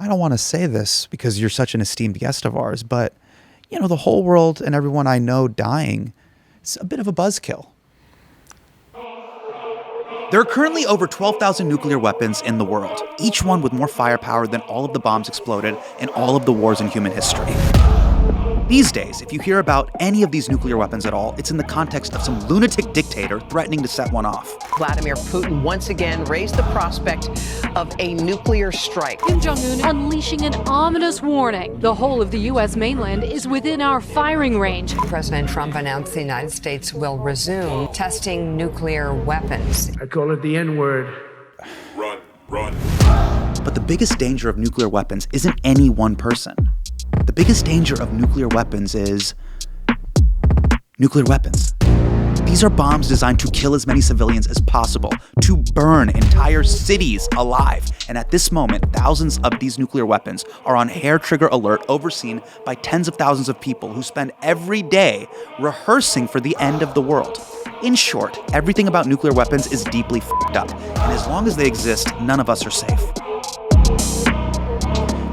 don't want to say this because you're such an esteemed guest of ours, but, the whole world and everyone I know dying is a bit of a buzzkill. There are currently over 12,000 nuclear weapons in the world, each one with more firepower than all of the bombs exploded in all of the wars in human history. These days, if you hear about any of these nuclear weapons at all, it's in the context of some lunatic dictator threatening to set one off. Vladimir Putin once again raised the prospect of a nuclear strike. Kim Jong-un unleashing an ominous warning. The whole of the U.S. mainland is within our firing range. President Trump announced the United States will resume testing nuclear weapons. I call it the N-word. Run, run. But the biggest danger of nuclear weapons isn't any one person. The biggest danger of nuclear weapons is nuclear weapons. These are bombs designed to kill as many civilians as possible, to burn entire cities alive. And at this moment, thousands of these nuclear weapons are on hair trigger alert, overseen by tens of thousands of people who spend every day rehearsing for the end of the world. In short, everything about nuclear weapons is deeply f***ed up. And as long as they exist, none of us are safe.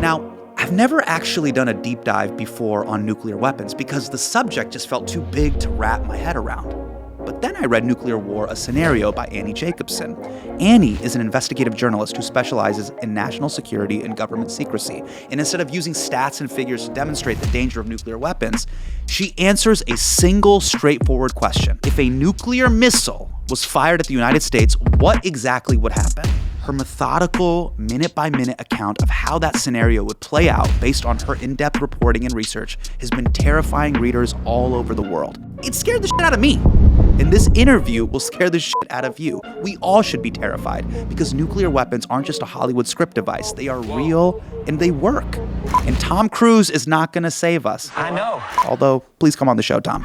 Now, I've never actually done a deep dive before on nuclear weapons because the subject just felt too big to wrap my head around. But then I read Nuclear War, a Scenario by Annie Jacobsen. Annie is an investigative journalist who specializes in national security and government secrecy. And instead of using stats and figures to demonstrate the danger of nuclear weapons, she answers a single straightforward question. If a nuclear missile was fired at the United States, what exactly would happen? Her methodical, minute-by-minute account of how that scenario would play out based on her in-depth reporting and research has been terrifying readers all over the world. It scared the shit out of me. And this interview will scare the shit out of you. We all should be terrified because nuclear weapons aren't just a Hollywood script device. They are real and they work. And Tom Cruise is not gonna save us. I know. Although, please come on the show, Tom.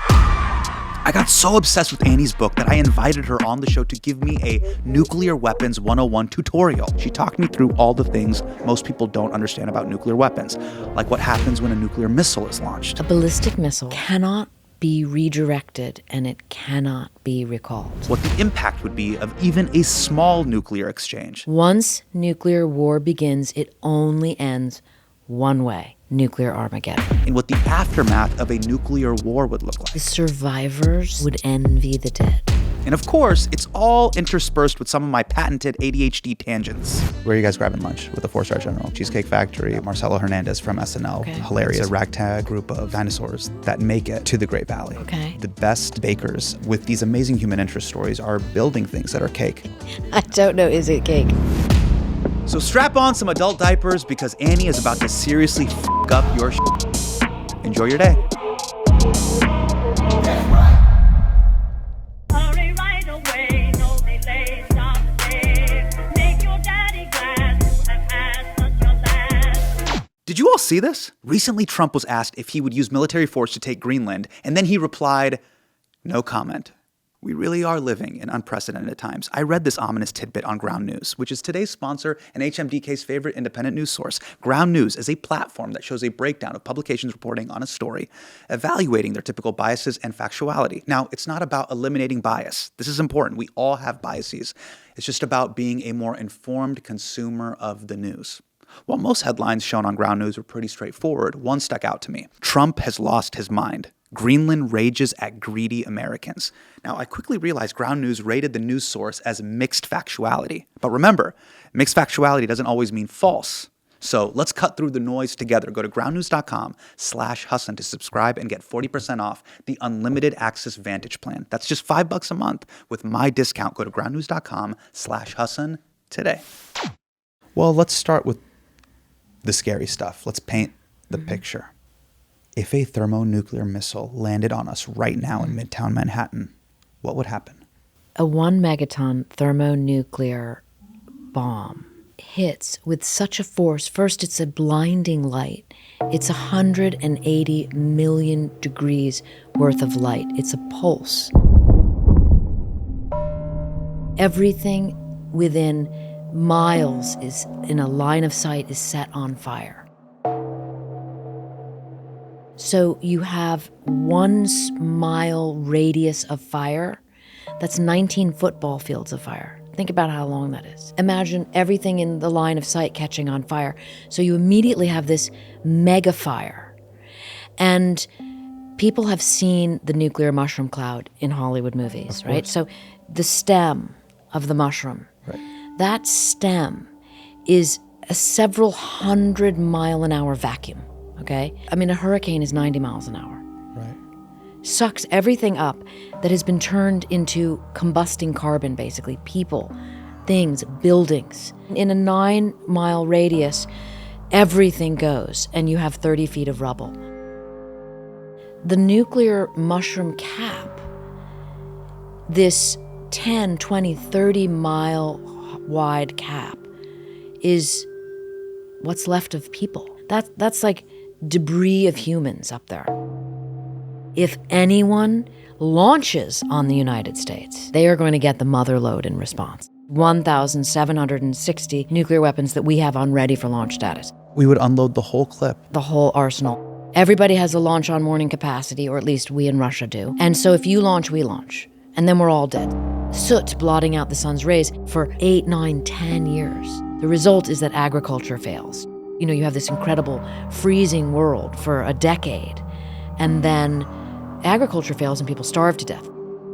I got so obsessed with Annie's book that I invited her on the show to give me a Nuclear Weapons 101 tutorial. She talked me through all the things most people don't understand about nuclear weapons, like what happens when a nuclear missile is launched. A ballistic missile cannot be redirected and it cannot be recalled. What the impact would be of even a small nuclear exchange. Once nuclear war begins, it only ends one way: nuclear Armageddon. And what the aftermath of a nuclear war would look like. The survivors would envy the dead. And of course, it's all interspersed with some of my patented ADHD tangents. Where are you guys grabbing lunch? With the 4-star general. Cheesecake Factory, Marcelo Hernandez from SNL. Okay. Hilarious. It's a ragtag group of dinosaurs that make it to the Great Valley. Okay. The best bakers with these amazing human interest stories are building things that are cake. I don't know, is it cake? So strap on some adult diapers because Annie is about to seriously f*** up your shit. Enjoy your day. Did you all see this? Recently, Trump was asked if he would use military force to take Greenland, and then he replied, "No comment." We really are living in unprecedented times. I read this ominous tidbit on Ground News, which is today's sponsor and HMDK's favorite independent news source. Ground News is a platform that shows a breakdown of publications reporting on a story, evaluating their typical biases and factuality. Now, it's not about eliminating bias. This is important. We all have biases. It's just about being a more informed consumer of the news. While most headlines shown on Ground News were pretty straightforward, one stuck out to me. Trump has lost his mind. Greenland rages at greedy Americans. Now, I quickly realized Ground News rated the news source as mixed factuality. But remember, mixed factuality doesn't always mean false. So let's cut through the noise together. Go to groundnews.com/Hasan to subscribe and get 40% off the unlimited access Vantage plan. That's just $5 a month with my discount. Go to groundnews.com/Hasan today. Well, let's start with the scary stuff. Let's paint the picture. If a thermonuclear missile landed on us right now in Midtown Manhattan, what would happen? A 1 megaton thermonuclear bomb hits with such a force. First, it's a blinding light. It's 180 million degrees worth of light. It's a pulse. Everything within miles is in a line of sight is set on fire. So you have 1 mile radius of fire. That's 19 football fields of fire. Think about how long that is. Imagine everything in the line of sight catching on fire. So you immediately have this mega fire. And people have seen the nuclear mushroom cloud in Hollywood movies, right? So the stem of the mushroom, that stem is a several 100-mile-an-hour vacuum, okay? I mean, a hurricane is 90 miles an hour. Right. Sucks everything up that has been turned into combusting carbon, basically. People, things, buildings. In a 9-mile radius, everything goes, and you have 30 feet of rubble. The nuclear mushroom cap, this 10, 20, 30-mile wide cap, is what's left of people. That's like debris of humans up there. If anyone launches on the United States, they are going to get the motherlode in response. 1,760 nuclear weapons that we have on ready for launch status. We would unload the whole clip. The whole arsenal. Everybody has a launch on warning capacity, or at least we in Russia do. And so if you launch, we launch. And then we're all dead. Soot blotting out the sun's rays for 8, 9, 10 years. The result is that agriculture fails. You know, you have this incredible freezing world for a decade, and then agriculture fails and people starve to death.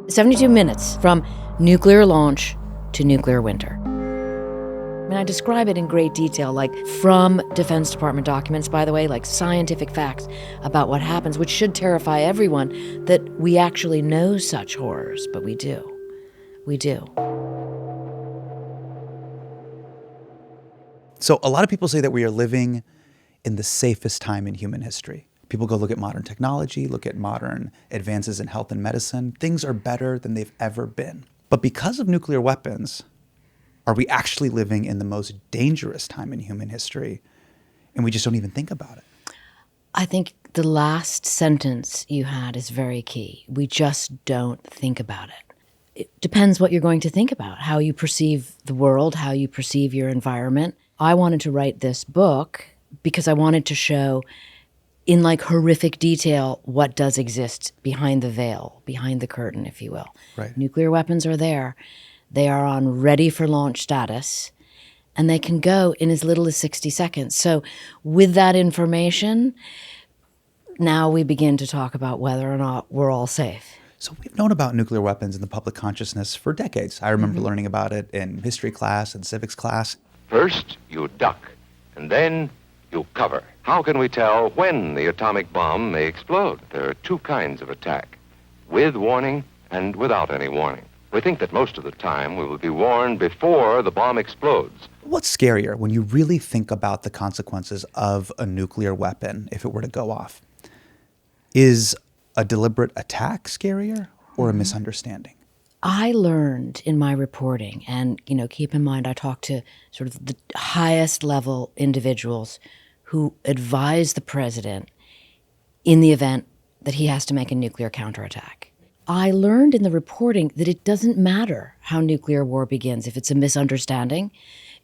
72 minutes from nuclear launch to nuclear winter. I mean, I describe it in great detail, like from Defense Department documents, by the way, like scientific facts about what happens, which should terrify everyone that we actually know such horrors, but we do. We do. So a lot of people say that we are living in the safest time in human history. People go look at modern technology, look at modern advances in health and medicine. Things are better than they've ever been. But because of nuclear weapons, are we actually living in the most dangerous time in human history? And we just don't even think about it. I think the last sentence you had is very key. We just don't think about it. It depends what you're going to think about, how you perceive the world, how you perceive your environment. I wanted to write this book because I wanted to show in like horrific detail what does exist behind the veil, behind the curtain, if you will. Right. Nuclear weapons are there. They are on ready for launch status, and they can go in as little as 60 seconds. So with that information, now we begin to talk about whether or not we're all safe. So we've known about nuclear weapons in the public consciousness for decades. I remember learning about it in history class and civics class. First, you duck, and then you cover. How can we tell when the atomic bomb may explode? There are two kinds of attack, with warning and without any warning. We think that most of the time we will be warned before the bomb explodes. What's scarier when you really think about the consequences of a nuclear weapon if it were to go off? Is a deliberate attack scarier or a misunderstanding? I learned in my reporting, and keep in mind I talked to sort of the highest level individuals who advise the president in the event that he has to make a nuclear counterattack. I learned in the reporting that it doesn't matter how nuclear war begins. If it's a misunderstanding,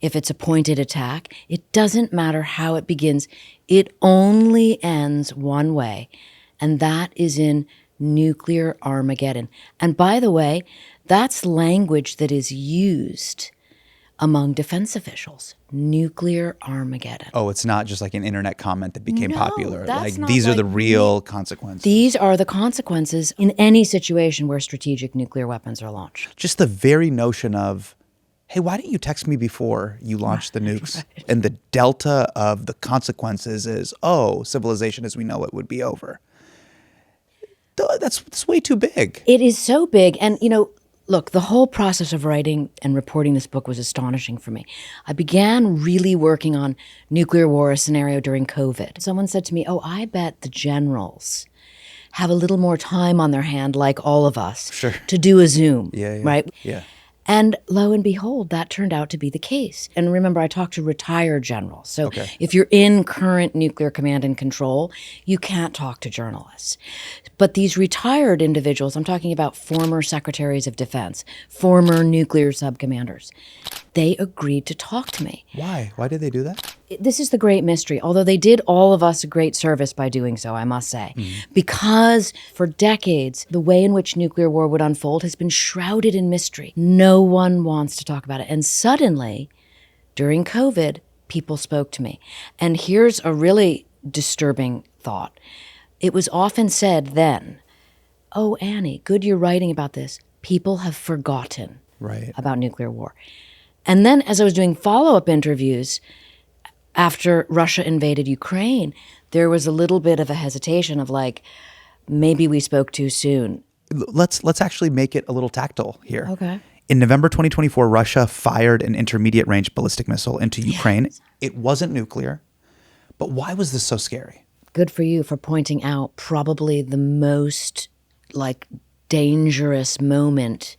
if it's a pointed attack, it doesn't matter how it begins. It only ends one way, and that is in nuclear Armageddon. And by the way, that's language that is used among defense officials. Nuclear Armageddon. Oh, it's not just like an internet comment that became popular. That's Like not these are like the real consequences. These are the consequences in any situation where strategic nuclear weapons are launched. Just the very notion of, hey, why didn't you text me before you launched the nukes? Right. And the delta of the consequences is, civilization as we know it would be over. That's way too big. It is so big. And, look, the whole process of writing and reporting this book was astonishing for me. I began really working on nuclear war scenario during COVID. Someone said to me, I bet the generals have a little more time on their hand, like all of us, to do a Zoom, right? Yeah. And lo and behold, that turned out to be the case. And remember, I talked to retired generals. So if you're in current nuclear command and control, you can't talk to journalists. But these retired individuals, I'm talking about former secretaries of defense, former nuclear subcommanders, they agreed to talk to me. Why? Why did they do that? This is the great mystery, although they did all of us a great service by doing so, I must say. Because for decades, the way in which nuclear war would unfold has been shrouded in mystery. No one wants to talk about it. And suddenly, during COVID, people spoke to me. And here's a really disturbing thought. It was often said then, oh, Annie, good you're writing about this. People have forgotten about nuclear war. And then as I was doing follow-up interviews after Russia invaded Ukraine, there was a little bit of a hesitation of like, maybe we spoke too soon. Let's actually make it a little tactile here. Okay. In November 2024, Russia fired an intermediate-range ballistic missile into Ukraine. It wasn't nuclear. But why was this so scary? Good for you for pointing out probably the most dangerous moment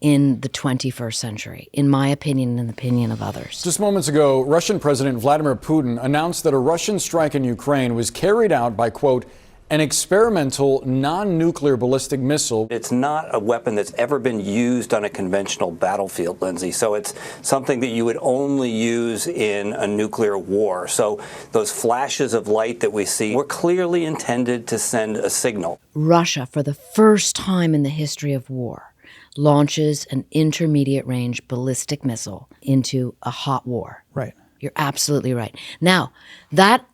in the 21st century, in my opinion and the opinion of others. Just moments ago, Russian President Vladimir Putin announced that a Russian strike in Ukraine was carried out by, quote, an experimental non-nuclear ballistic missile. It's not a weapon that's ever been used on a conventional battlefield, Lindsay. So it's something that you would only use in a nuclear war. So those flashes of light that we see were clearly intended to send a signal. Russia, for the first time in the history of war, launches an intermediate-range ballistic missile into a hot war. Right. You're absolutely right. Now, that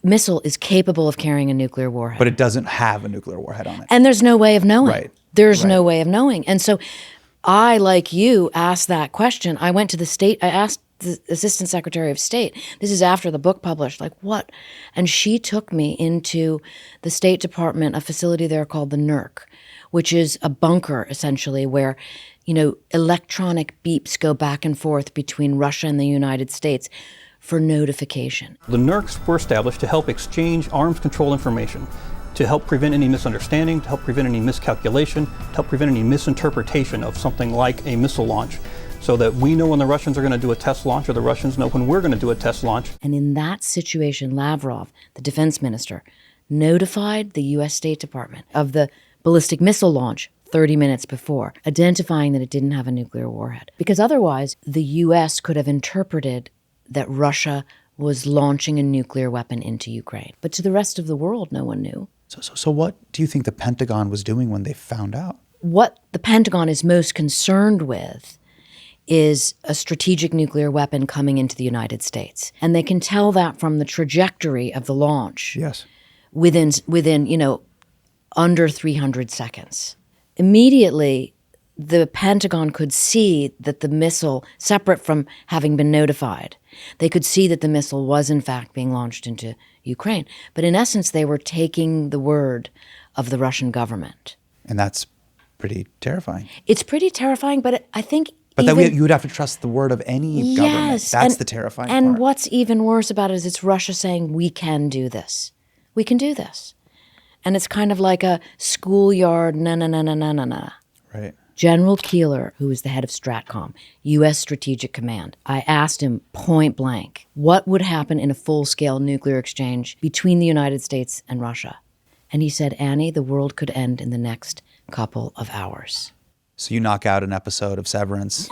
missile is capable of carrying a nuclear warhead. But it doesn't have a nuclear warhead on it. And there's no way of knowing. Right. There's no way of knowing. And so I, like you, asked that question. I went to the state, I asked the Assistant Secretary of State, this is after the book published, like what? And she took me into the State Department, a facility there called the NERC, which is a bunker essentially where, electronic beeps go back and forth between Russia and the United States for notification. The NERCs were established to help exchange arms control information, to help prevent any misunderstanding, to help prevent any miscalculation, to help prevent any misinterpretation of something like a missile launch, so that we know when the Russians are going to do a test launch or the Russians know when we're going to do a test launch. And in that situation, Lavrov, the defense minister, notified the U.S. State Department of the ballistic missile launch 30 minutes before, identifying that it didn't have a nuclear warhead. Because otherwise, the U.S. could have interpreted that Russia was launching a nuclear weapon into Ukraine. But to the rest of the world, no one knew. So what do you think the Pentagon was doing when they found out? What the Pentagon is most concerned with is a strategic nuclear weapon coming into the United States. And they can tell that from the trajectory of the launch. Yes. Within under 300 seconds. Immediately, the Pentagon could see that the missile, separate from having been notified, they could see that the missile was in fact being launched into Ukraine. But in essence, they were taking the word of the Russian government. And that's pretty terrifying. It's pretty terrifying, but I think But then you would have to trust the word of any government. That's the terrifying part. And what's even worse about it is it's Russia saying, we can do this. We can do this. And it's kind of like a schoolyard, na. Right. General Keeler, who is the head of STRATCOM, U.S. Strategic Command, I asked him point blank, what would happen in a full-scale nuclear exchange between the United States and Russia? And he said, Annie, the world could end in the next couple of hours. So you knock out an episode of Severance,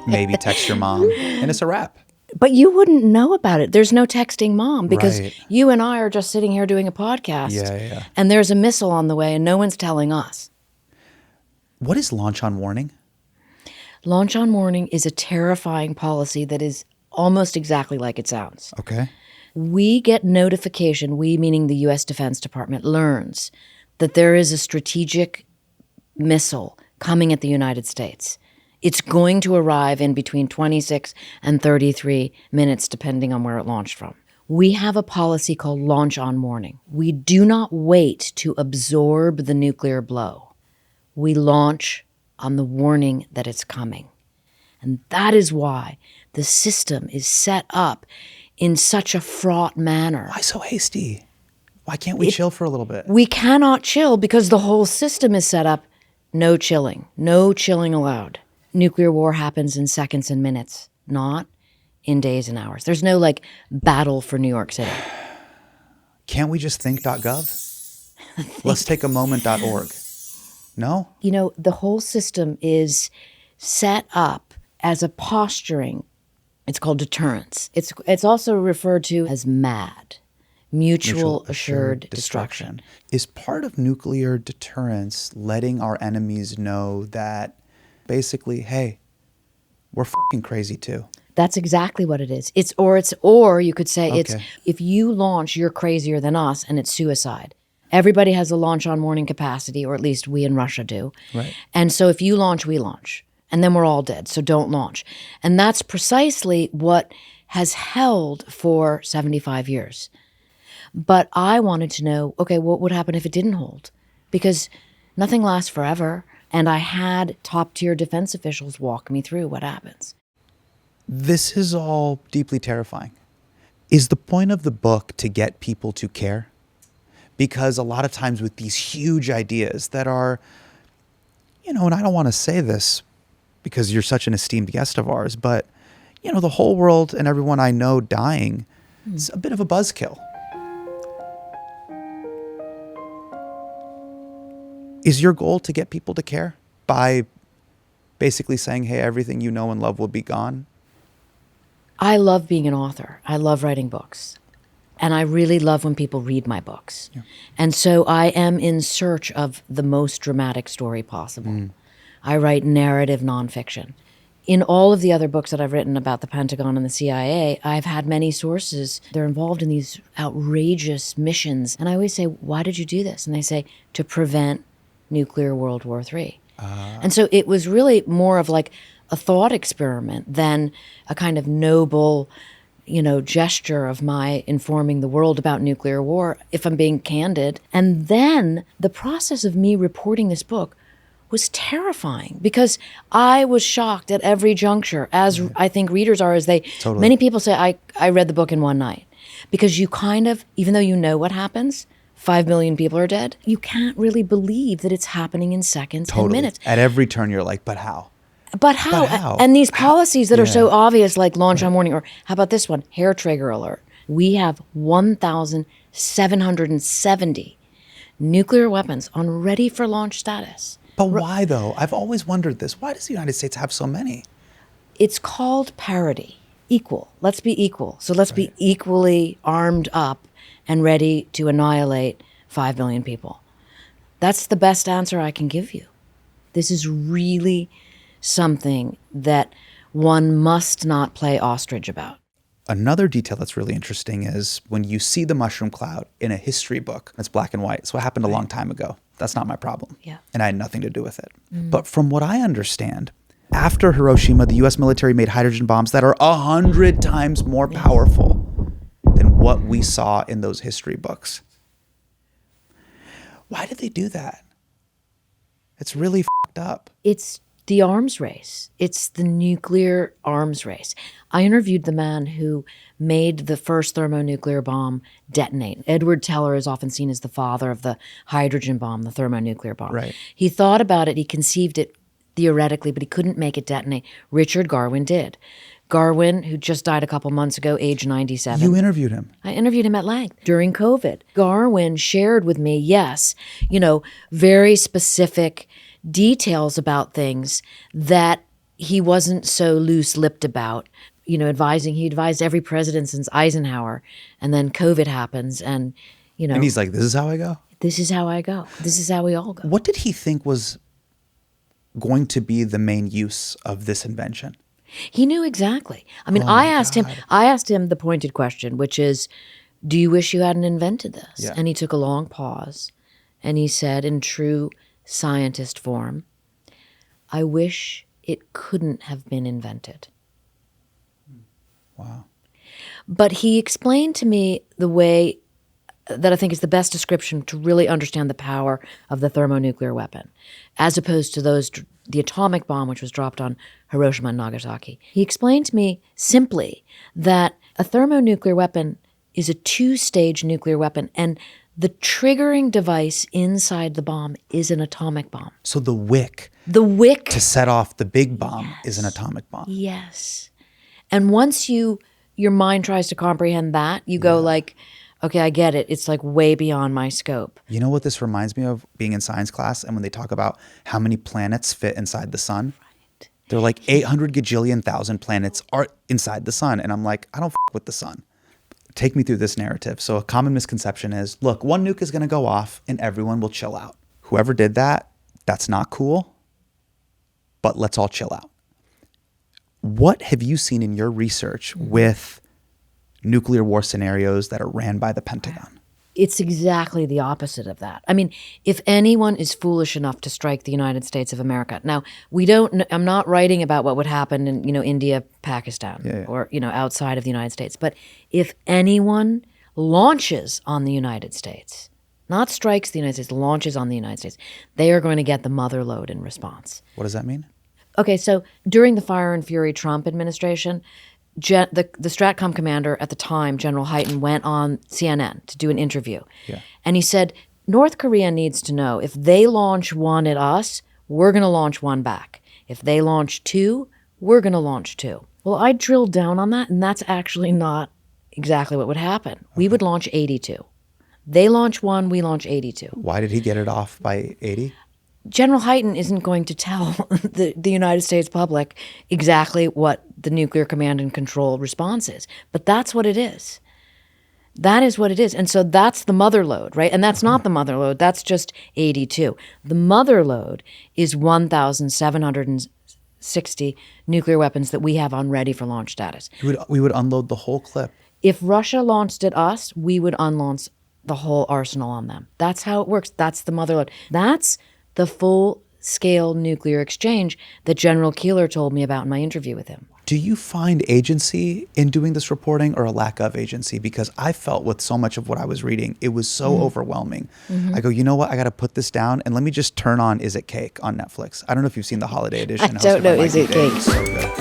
maybe text your mom, and it's a wrap. But you wouldn't know about it. There's no texting mom because Right. you and I are just sitting here doing a podcast. Yeah. And there's a missile on the way and no one's telling us. What is launch on warning? Launch on warning is a terrifying policy that is almost exactly like it sounds. Okay. We get notification, we meaning the U.S. Defense Department, learns that there is a strategic missile coming at the United States. It's going to arrive in between 26 and 33 minutes, depending on where it launched from. We have a policy called launch on warning. We do not wait to absorb the nuclear blow. We launch on the warning that it's coming. And that is why the system is set up in such a fraught manner. Why so hasty? Why can't we chill for a little bit? We cannot chill because the whole system is set up. No chilling allowed. Nuclear war happens in seconds and minutes, not in days and hours. There's no battle for New York City. Can't we just think.gov? Let's take a moment.org. No? The whole system is set up as a posturing It's called deterrence. It's also referred to as MAD, mutual assured destruction. Is part of nuclear deterrence letting our enemies know that basically, hey, we're fucking crazy too? That's exactly what it is. Or you could say it's Okay. if you launch, you're crazier than us, and it's suicide. Everybody has a launch on warning capacity, or at least we in Russia do. Right. And so if you launch, we launch. And then we're all dead, so don't launch. And that's precisely what has held for 75 years. But I wanted to know, okay, what would happen if it didn't hold? Because nothing lasts forever. And I had top-tier defense officials walk me through what happens. This is all deeply terrifying. Is the point of the book to get people to care? Because a lot of times with these huge ideas that are, and I don't want to say this because you're such an esteemed guest of ours, but, the whole world and everyone I know dying, it's a bit of a buzzkill. Is your goal to get people to care by basically saying, hey, everything you know and love will be gone? I love being an author. I love writing books. And I really love when people read my books. Yeah. And so I am in search of the most dramatic story possible. I write narrative nonfiction. In all of the other books that I've written about the Pentagon and the CIA, I've had many sources. They're involved in these outrageous missions. And I always say, why did you do this? And they say, to prevent nuclear World War III. And so it was really more of like a thought experiment than a kind of noble, gesture of my informing the world about nuclear war, if I'm being candid. And then the process of me reporting this book was terrifying because I was shocked at every juncture, as I think readers are, many people say, I read the book in one night. Because you kind of, even though you know what happens, 5 million people are dead, you can't really believe that it's happening in seconds and minutes. At every turn, you're like, but how? But how? And these policies that are so obvious, like launch on warning, or how about this one, hair trigger alert. We have 1,770 nuclear weapons on ready for launch status. But why though? I've always wondered this. Why does the United States have so many? It's called parity, equal. Let's be equal. So let's be equally armed up and ready to annihilate 5 million people. That's the best answer I can give you. This is really something that one must not play ostrich about. Another detail that's really interesting is when you see the mushroom cloud in a history book, it's black and white. It's what happened a long time ago. That's not my problem. Yeah. And I had nothing to do with it. But from what I understand, after Hiroshima, the US military made hydrogen bombs that are 100 times more powerful than what we saw in those history books. Why did they do that? It's really fucked up. It's the arms race. It's the nuclear arms race. I interviewed the man who made the first thermonuclear bomb detonate. Edward Teller is often seen as the father of the hydrogen bomb, the thermonuclear bomb. Right. He thought about it, he conceived it theoretically, but he couldn't make it detonate. Richard Garwin did. Garwin, who just died a couple months ago, age 97. You interviewed him. I interviewed him at length during COVID. Garwin shared with me, very specific details about things that he wasn't so loose-lipped about. He advised every president since Eisenhower, and then COVID happens, and And he's like, this is how I go? This is how I go. This is how we all go. What did he think was going to be the main use of this invention? He knew exactly. I asked him the pointed question, which is, do you wish you hadn't invented this? Yeah. And he took a long pause, and he said in true scientist form, I wish it couldn't have been invented. Wow. But he explained to me the way that I think is the best description to really understand the power of the thermonuclear weapon, as opposed to the atomic bomb, which was dropped on Hiroshima and Nagasaki. He explained to me simply that a thermonuclear weapon is a two-stage nuclear weapon, and the triggering device inside the bomb is an atomic bomb. So the wick to set off the big bomb is an atomic bomb. Yes. And once your mind tries to comprehend that, you go like, okay, I get it. It's like way beyond my scope. You know what this reminds me of? Being in science class and when they talk about how many planets fit inside the sun? Right. They're like 800 gajillion thousand planets are inside the sun. And I'm like, I don't with the sun. Take me through this narrative. So a common misconception is, look, one nuke is going to go off and everyone will chill out. Whoever did that, that's not cool, but let's all chill out. What have you seen in your research with nuclear war scenarios that are ran by the Pentagon? It's exactly the opposite of that. I mean, if anyone is foolish enough to strike the United States of America, now I'm not writing about what would happen in, India, Pakistan, or, outside of the United States. But if anyone launches on the United States, not strikes the United States, launches on the United States, they are going to get the motherlode in response. What does that mean? Okay, so during the Fire and Fury Trump administration, the Stratcom commander at the time, General Hyten, went on CNN to do an interview. Yeah. And he said, North Korea needs to know if they launch one at us, we're going to launch one back. If they launch two, we're going to launch two. Well, I drilled down on that, and that's actually not exactly what would happen. Okay. We would launch 82. They launch one, we launch 82. Why did he get it off by 80? General Hyten isn't going to tell the United States public exactly what the nuclear command and control response is. But that's what it is. That is what it is. And so that's the motherlode, right? And that's not the motherlode. That's just 82. The motherlode is 1,760 nuclear weapons that we have on ready for launch status. We would unload the whole clip. If Russia launched at us, we would unlaunch the whole arsenal on them. That's how it works. That's the motherlode. That's the full-scale nuclear exchange that General Keeler told me about in my interview with him. Do you find agency in doing this reporting or a lack of agency? Because I felt with so much of what I was reading, it was so overwhelming. I go, you know what? I got to put this down and let me just turn on Is It Cake on Netflix. I don't know if you've seen the holiday edition. I don't know Is It Cake. It's so good.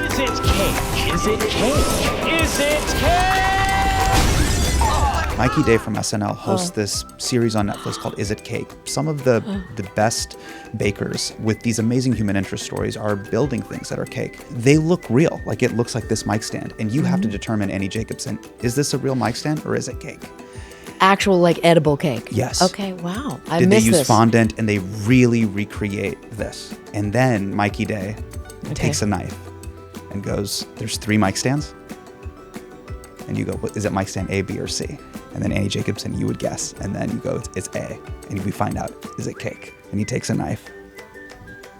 Is it cake? Is it cake? Is it cake? Mikey Day from SNL hosts this series on Netflix called Is It Cake? Some of the best bakers with these amazing human interest stories are building things that are cake. They look real, like it looks like this mic stand. And you have to determine, Annie Jacobsen, is this a real mic stand or is it cake? Actual, like, edible cake? Yes. Okay, wow. Did they use fondant and they really recreate this? And then Mikey Day takes a knife and goes, there's 3 mic stands? And you go, is it mic stand A, B, or C? And then Annie Jacobsen, you would guess. And then you go, it's A. And we find out, is it cake? And he takes a knife.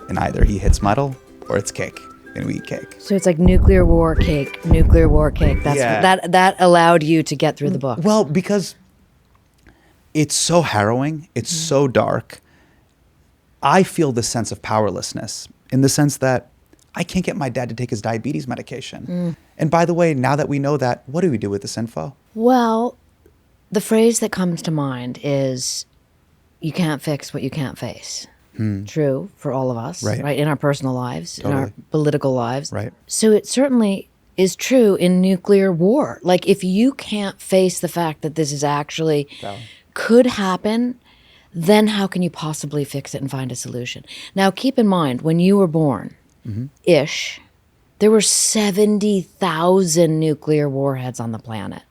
And either he hits metal or it's cake. And we eat cake. So it's like nuclear war cake, nuclear war cake. That allowed you to get through the book. Well, because it's so harrowing. It's so dark. I feel this sense of powerlessness in the sense that I can't get my dad to take his diabetes medication. And by the way, now that we know that, what do we do with this info? Well, the phrase that comes to mind is, you can't fix what you can't face. True for all of us, right? In our personal lives, in our political lives. Right. So it certainly is true in nuclear war. Like, if you can't face the fact that this is actually could happen, then how can you possibly fix it and find a solution? Now, keep in mind, when you were born, ish, there were 70,000 nuclear warheads on the planet.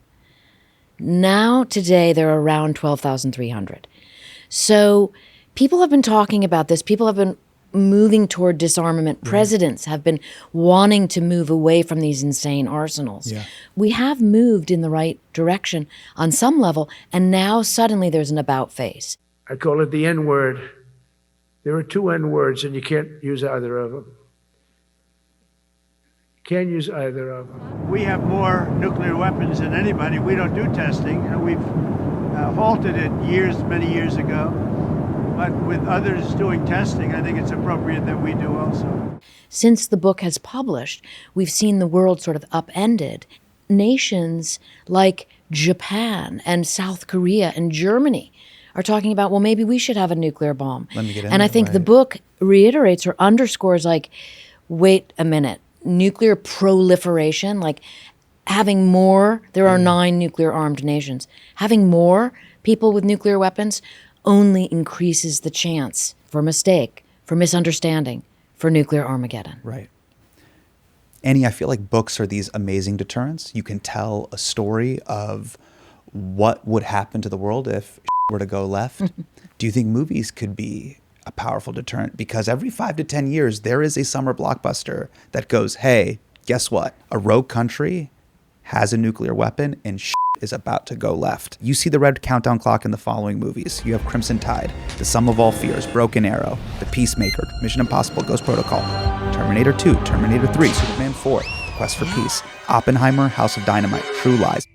Now, today, there are around 12,300. So people have been talking about this. People have been moving toward disarmament. Presidents have been wanting to move away from these insane arsenals. We have moved in the right direction on some level, and now suddenly there's an about face. I call it the N-word. There are 2 N-words, and you can't use either of them. Can't use either of them. We have more nuclear weapons than anybody. We don't do testing. We've halted it many years ago. But with others doing testing, I think it's appropriate that we do also. Since the book has published, we've seen the world sort of upended. Nations like Japan and South Korea and Germany are talking about, well, maybe we should have a nuclear bomb. And I think the book reiterates or underscores, like, wait a minute. Nuclear proliferation, like having more, there are 9 nuclear armed nations. Having more people with nuclear weapons only increases the chance for mistake, for misunderstanding, for nuclear Armageddon. Right. Annie, I feel like books are these amazing deterrents. You can tell a story of what would happen to the world if were to go left. Do you think movies could be a powerful deterrent because every 5 to 10 years, there is a summer blockbuster that goes, hey, guess what? A rogue country has a nuclear weapon and shit is about to go left. You see the red countdown clock in the following movies. You have Crimson Tide, The Sum of All Fears, Broken Arrow, The Peacemaker, Mission Impossible, Ghost Protocol, Terminator 2, Terminator 3, Superman 4, The Quest for Peace, Oppenheimer, House of Dynamite, True Lies.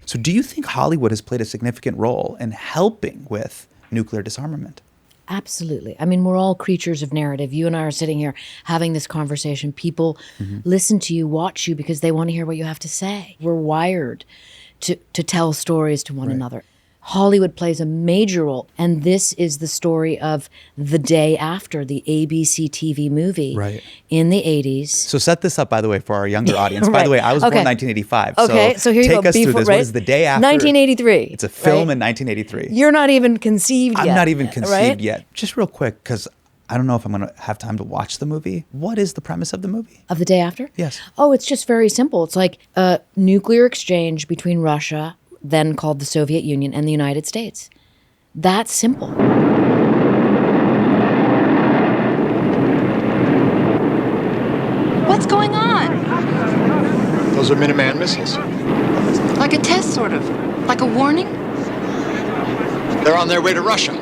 So do you think Hollywood has played a significant role in helping with nuclear disarmament? Absolutely. I mean, we're all creatures of narrative. You and I are sitting here having this conversation. People listen to you, watch you because they want to hear what you have to say. We're wired to tell stories to one another. Hollywood plays a major role. And this is the story of The Day After, the ABC TV movie in the 80s. So set this up, by the way, for our younger audience. By the way, I was born in 1985. Okay, so here you go. Take us through this. What is The Day After? 1983. It's a film in 1983. You're not even conceived yet. I'm not even conceived yet. Just real quick, because I don't know if I'm going to have time to watch the movie. What is the premise of the movie? Of The Day After? Yes. Oh, it's just very simple. It's like a nuclear exchange between Russia, then called the Soviet Union, and the United States. That's simple. What's going on? Those are Minuteman missiles. Like a test, sort of. Like a warning? They're on their way to Russia.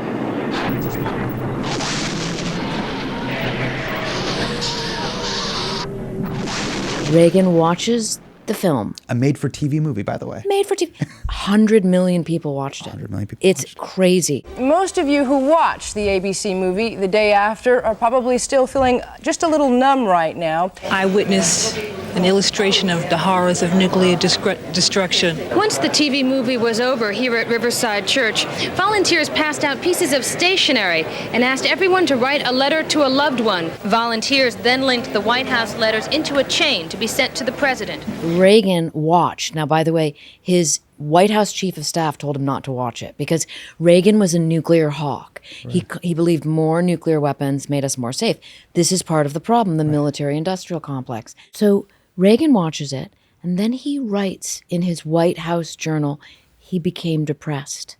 Reagan watches the film. A made-for-TV movie, by the way. Made for TV. 100 million people watched it. 100 million people. It's crazy. Most of you who watched the ABC movie The Day After are probably still feeling just a little numb right now. I witnessed an illustration of the horrors of nuclear destruction. Once the TV movie was over here at Riverside Church, volunteers passed out pieces of stationery and asked everyone to write a letter to a loved one. Volunteers then linked the White House letters into a chain to be sent to the president. Reagan watched. Now, by the way, his White House chief of staff told him not to watch it because Reagan was a nuclear hawk. Right. He believed more nuclear weapons made us more safe. This is part of the problem, the military-industrial complex. So Reagan watches it, and then he writes in his White House journal, he became depressed.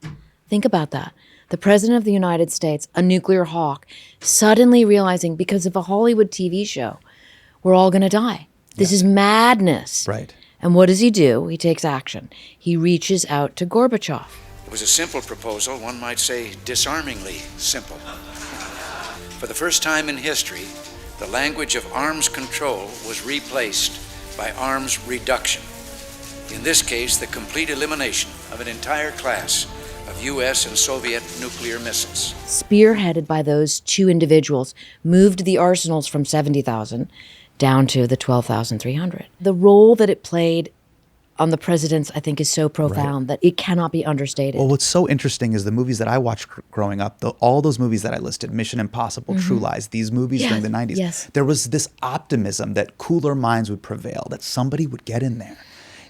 Think about that. The president of the United States, a nuclear hawk, suddenly realizing because of a Hollywood TV show, we're all going to die. This is madness. Right. And what does he do? He takes action. He reaches out to Gorbachev. It was a simple proposal, one might say disarmingly simple. For the first time in history, the language of arms control was replaced by arms reduction. In this case, the complete elimination of an entire class of U.S. and Soviet nuclear missiles. Spearheaded by those two individuals, moved the arsenals from 70,000 down to the 12,300. The role that it played on the presidents, I think, is so profound that it cannot be understated. Well, what's so interesting is the movies that I watched growing up, all those movies that I listed, Mission Impossible, True Lies, these movies during the 90s, there was this optimism that cooler minds would prevail, that somebody would get in there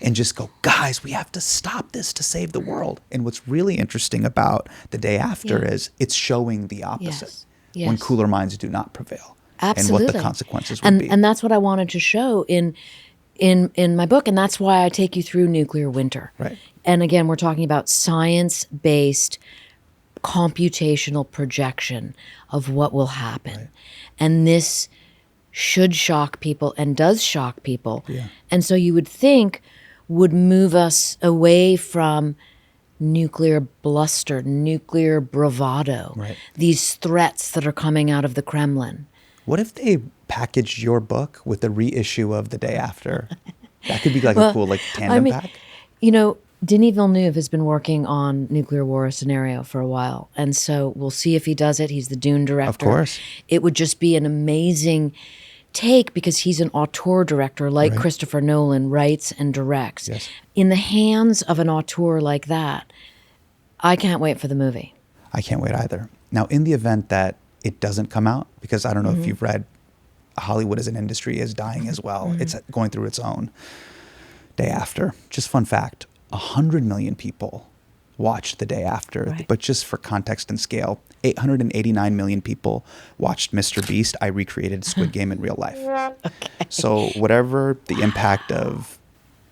and just go, guys, we have to stop this to save the world. And what's really interesting about The Day After is it's showing the opposite when cooler minds do not prevail. Absolutely. And what the consequences would be. And that's what I wanted to show in my book, and that's why I take you through Nuclear Winter. Right. And again, we're talking about science-based computational projection of what will happen. Right. And this should shock people and does shock people. Yeah. And so you would think would move us away from nuclear bluster, nuclear bravado, these threats that are coming out of the Kremlin. What if they packaged your book with a reissue of The Day After? That could be like a cool tandem pack. You know, Denis Villeneuve has been working on nuclear war scenario for a while. And so we'll see if he does it. He's the Dune director. Of course. It would just be an amazing take because he's an auteur director like Christopher Nolan writes and directs. Yes. In the hands of an auteur like that, I can't wait for the movie. I can't wait either. Now, in the event that it doesn't come out, because I don't know if you've read, Hollywood as an industry is dying as well. It's going through its own Day After. Just fun fact, 100 million people watched The Day After. But just for context and scale, 889 million people watched Mr. Beast. I recreated Squid Game in real life. So whatever the impact of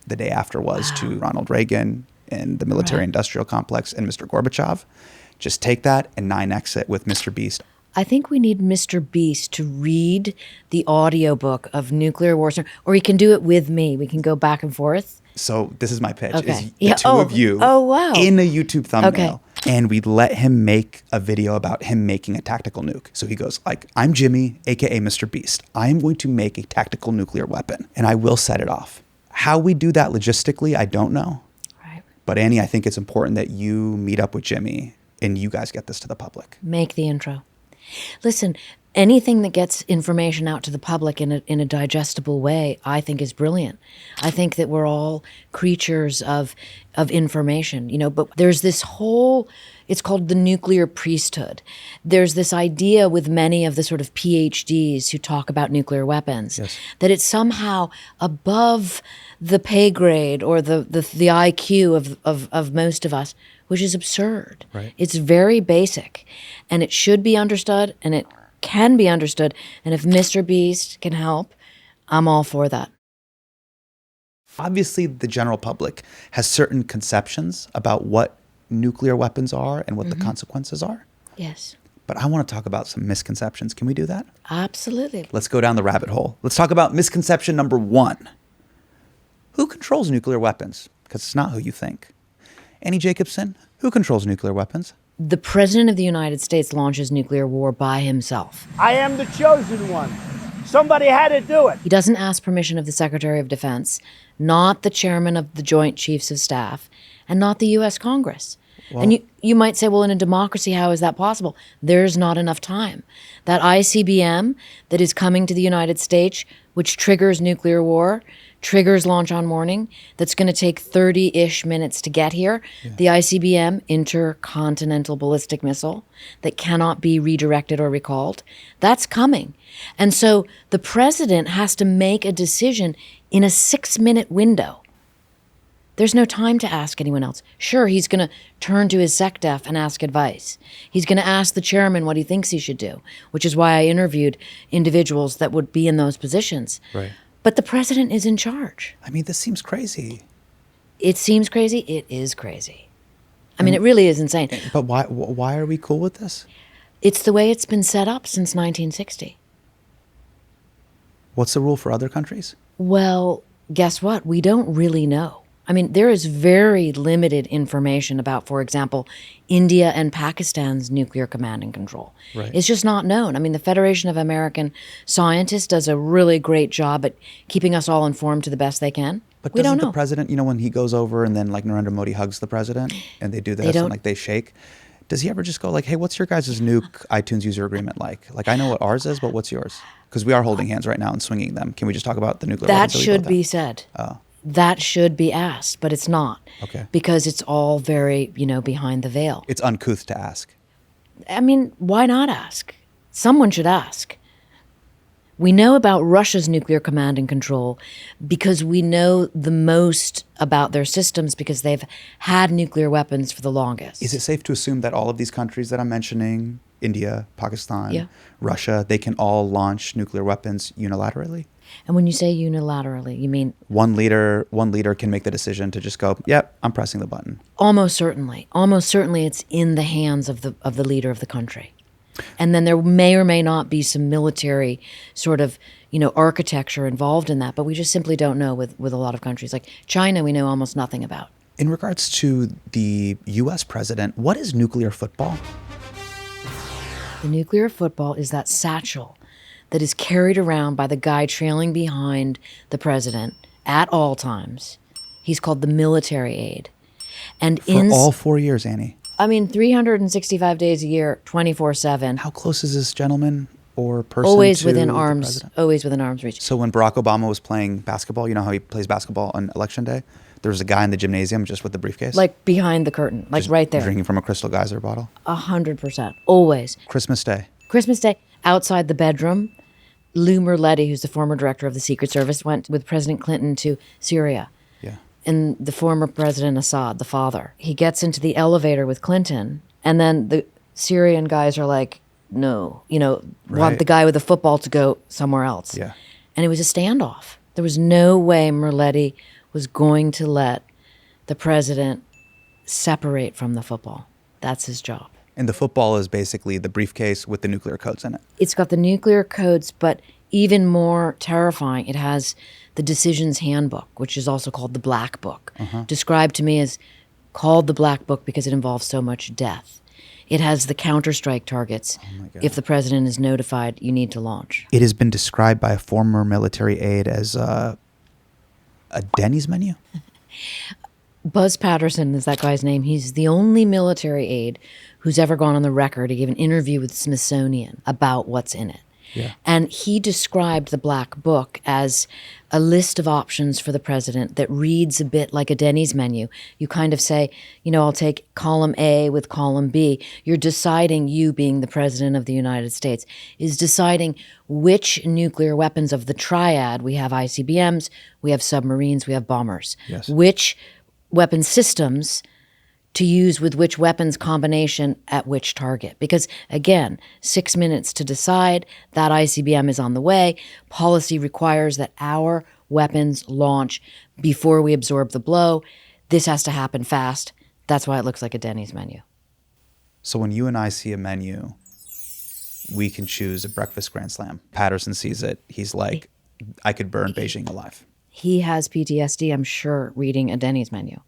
The Day After was to Ronald Reagan and the military-industrial complex and Mr. Gorbachev, Just take that and 9x it with Mr. Beast. I think we need Mr. Beast to read the audiobook of Nuclear Warfare, or he can do it with me. We can go back and forth. So this is my pitch. Okay. Is the two of you wow. in a YouTube thumbnail. Okay. And we let him make a video about him making a tactical nuke. So he goes like, I'm Jimmy, AKA Mr. Beast. I am going to make a tactical nuclear weapon and I will set it off. How we do that logistically, I don't know. Right. But Annie, I think it's important that you meet up with Jimmy and you guys get this to the public. Make the intro. Listen, anything that gets information out to the public in a digestible way, I think is brilliant. I think that we're all creatures of information, but there's this whole, it's called the nuclear priesthood. There's this idea with many of the sort of PhDs who talk about nuclear weapons, that it's somehow above the pay grade or the IQ of most of us, which is absurd. Right. It's very basic, and it should be understood, and it can be understood. And if Mr. Beast can help, I'm all for that. Obviously, the general public has certain conceptions about what nuclear weapons are and what the consequences are. Yes. But I want to talk about some misconceptions. Can we do that? Absolutely. Let's go down the rabbit hole. Let's talk about misconception number 1. Who controls nuclear weapons? Because it's not who you think. Annie Jacobsen, who controls nuclear weapons? The President of the United States launches nuclear war by himself. I am the chosen one. Somebody had to do it. He doesn't ask permission of the Secretary of Defense, not the Chairman of the Joint Chiefs of Staff, and not the U.S. Congress. Well, and you might say, well, in a democracy, how is that possible? There's not enough time. That ICBM that is coming to the United States, which triggers nuclear war, triggers launch on warning, that's going to take 30-ish minutes to get here. Yeah. The ICBM, intercontinental ballistic missile, that cannot be redirected or recalled, that's coming. And so the president has to make a decision in a 6-minute window. There's no time to ask anyone else. Sure, he's going to turn to his SecDef and ask advice. He's going to ask the chairman what he thinks he should do, which is why I interviewed individuals that would be in those positions. Right. But the president is in charge. I mean, this seems crazy. It seems crazy. It is crazy. I mean, it really is insane. But why are we cool with this? It's the way it's been set up since 1960. What's the rule for other countries? Well, guess what? We don't really know. I mean, there is very limited information about, for example, India and Pakistan's nuclear command and control. Right. It's just not known. I mean, the Federation of American Scientists does a really great job at keeping us all informed to the best they can. But we don't know. The president, when he goes over and then like Narendra Modi hugs the president and they do this and like they shake, does he ever just go like, hey, what's your guys' nuke iTunes user agreement like? Like, I know what ours is, but what's yours? Because we are holding hands right now and swinging them. Can we just talk about the nuclear weapons? That should be said. Oh. That should be asked, but it's not. Okay. Because it's all very, behind the veil. It's uncouth to ask. I mean, why not ask? Someone should ask. We know about Russia's nuclear command and control because we know the most about their systems because they've had nuclear weapons for the longest. Is it safe to assume that all of these countries that I'm mentioning, India, Pakistan, Russia, they can all launch nuclear weapons unilaterally? And when you say unilaterally, you mean? One leader can make the decision to just go, yep, I'm pressing the button. Almost certainly. Almost certainly it's in the hands of the leader of the country. And then there may or may not be some military sort of, architecture involved in that, but we just simply don't know with a lot of countries. Like China, we know almost nothing about. In regards to the U.S. president, what is nuclear football? The nuclear football is that satchel that is carried around by the guy trailing behind the president at all times. He's called the military aide. And For all 4 years, Annie. I mean, 365 days a year, 24/7. How close is this gentleman or person always to within the arms, president? always within arm's reach. So when Barack Obama was playing basketball, you know how he plays basketball on Election Day? There was a guy in the gymnasium just with the briefcase? Like behind the curtain, like just right there. Drinking from a Crystal Geyser bottle? 100%, always. Christmas Day. Christmas Day, outside the bedroom, Lou Merletti, who's the former director of the Secret Service, went with President Clinton to Syria. Yeah. And the former President Assad, the father, he gets into the elevator with Clinton, and then the Syrian guys are like, no, want the guy with the football to go somewhere else. Yeah. And it was a standoff. There was no way Merletti was going to let the president separate from the football. That's his job. And the football is basically the briefcase with the nuclear codes in it. It's got the nuclear codes, but even more terrifying, it has the decisions handbook, which is also called the Black Book, described to me as called the Black Book because it involves so much death. It has the counterstrike targets. If the president is notified, you need to launch. It has been described by a former military aide as a Denny's menu. Buzz Patterson is that guy's name. He's the only military aide who's ever gone on the record to give an interview with Smithsonian about what's in it. Yeah. And he described the Black Book as a list of options for the president that reads a bit like a Denny's menu. You kind of say, I'll take column A with column B. You're deciding, you being the president of the United States, is deciding which nuclear weapons of the triad, we have ICBMs, we have submarines, we have bombers, which weapon systems to use with which weapons combination at which target. Because, again, 6 minutes to decide, that ICBM is on the way. Policy requires that our weapons launch before we absorb the blow. This has to happen fast. That's why it looks like a Denny's menu. So when you and I see a menu, we can choose a breakfast Grand Slam. Patterson sees it. He's like, I could burn Beijing alive. He has PTSD, I'm sure, reading a Denny's menu.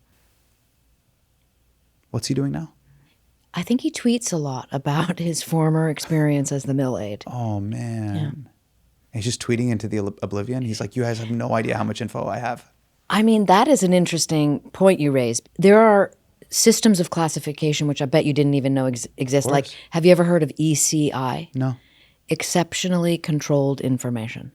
What's he doing now? I think he tweets a lot about his former experience as the mill aide. Oh, man. He's just tweeting into the oblivion. He's like, you guys have no idea how much info I have. I mean, that is an interesting point you raised. There are systems of classification, which I bet you didn't even know exist. Like, have you ever heard of ECI? No. Exceptionally controlled information.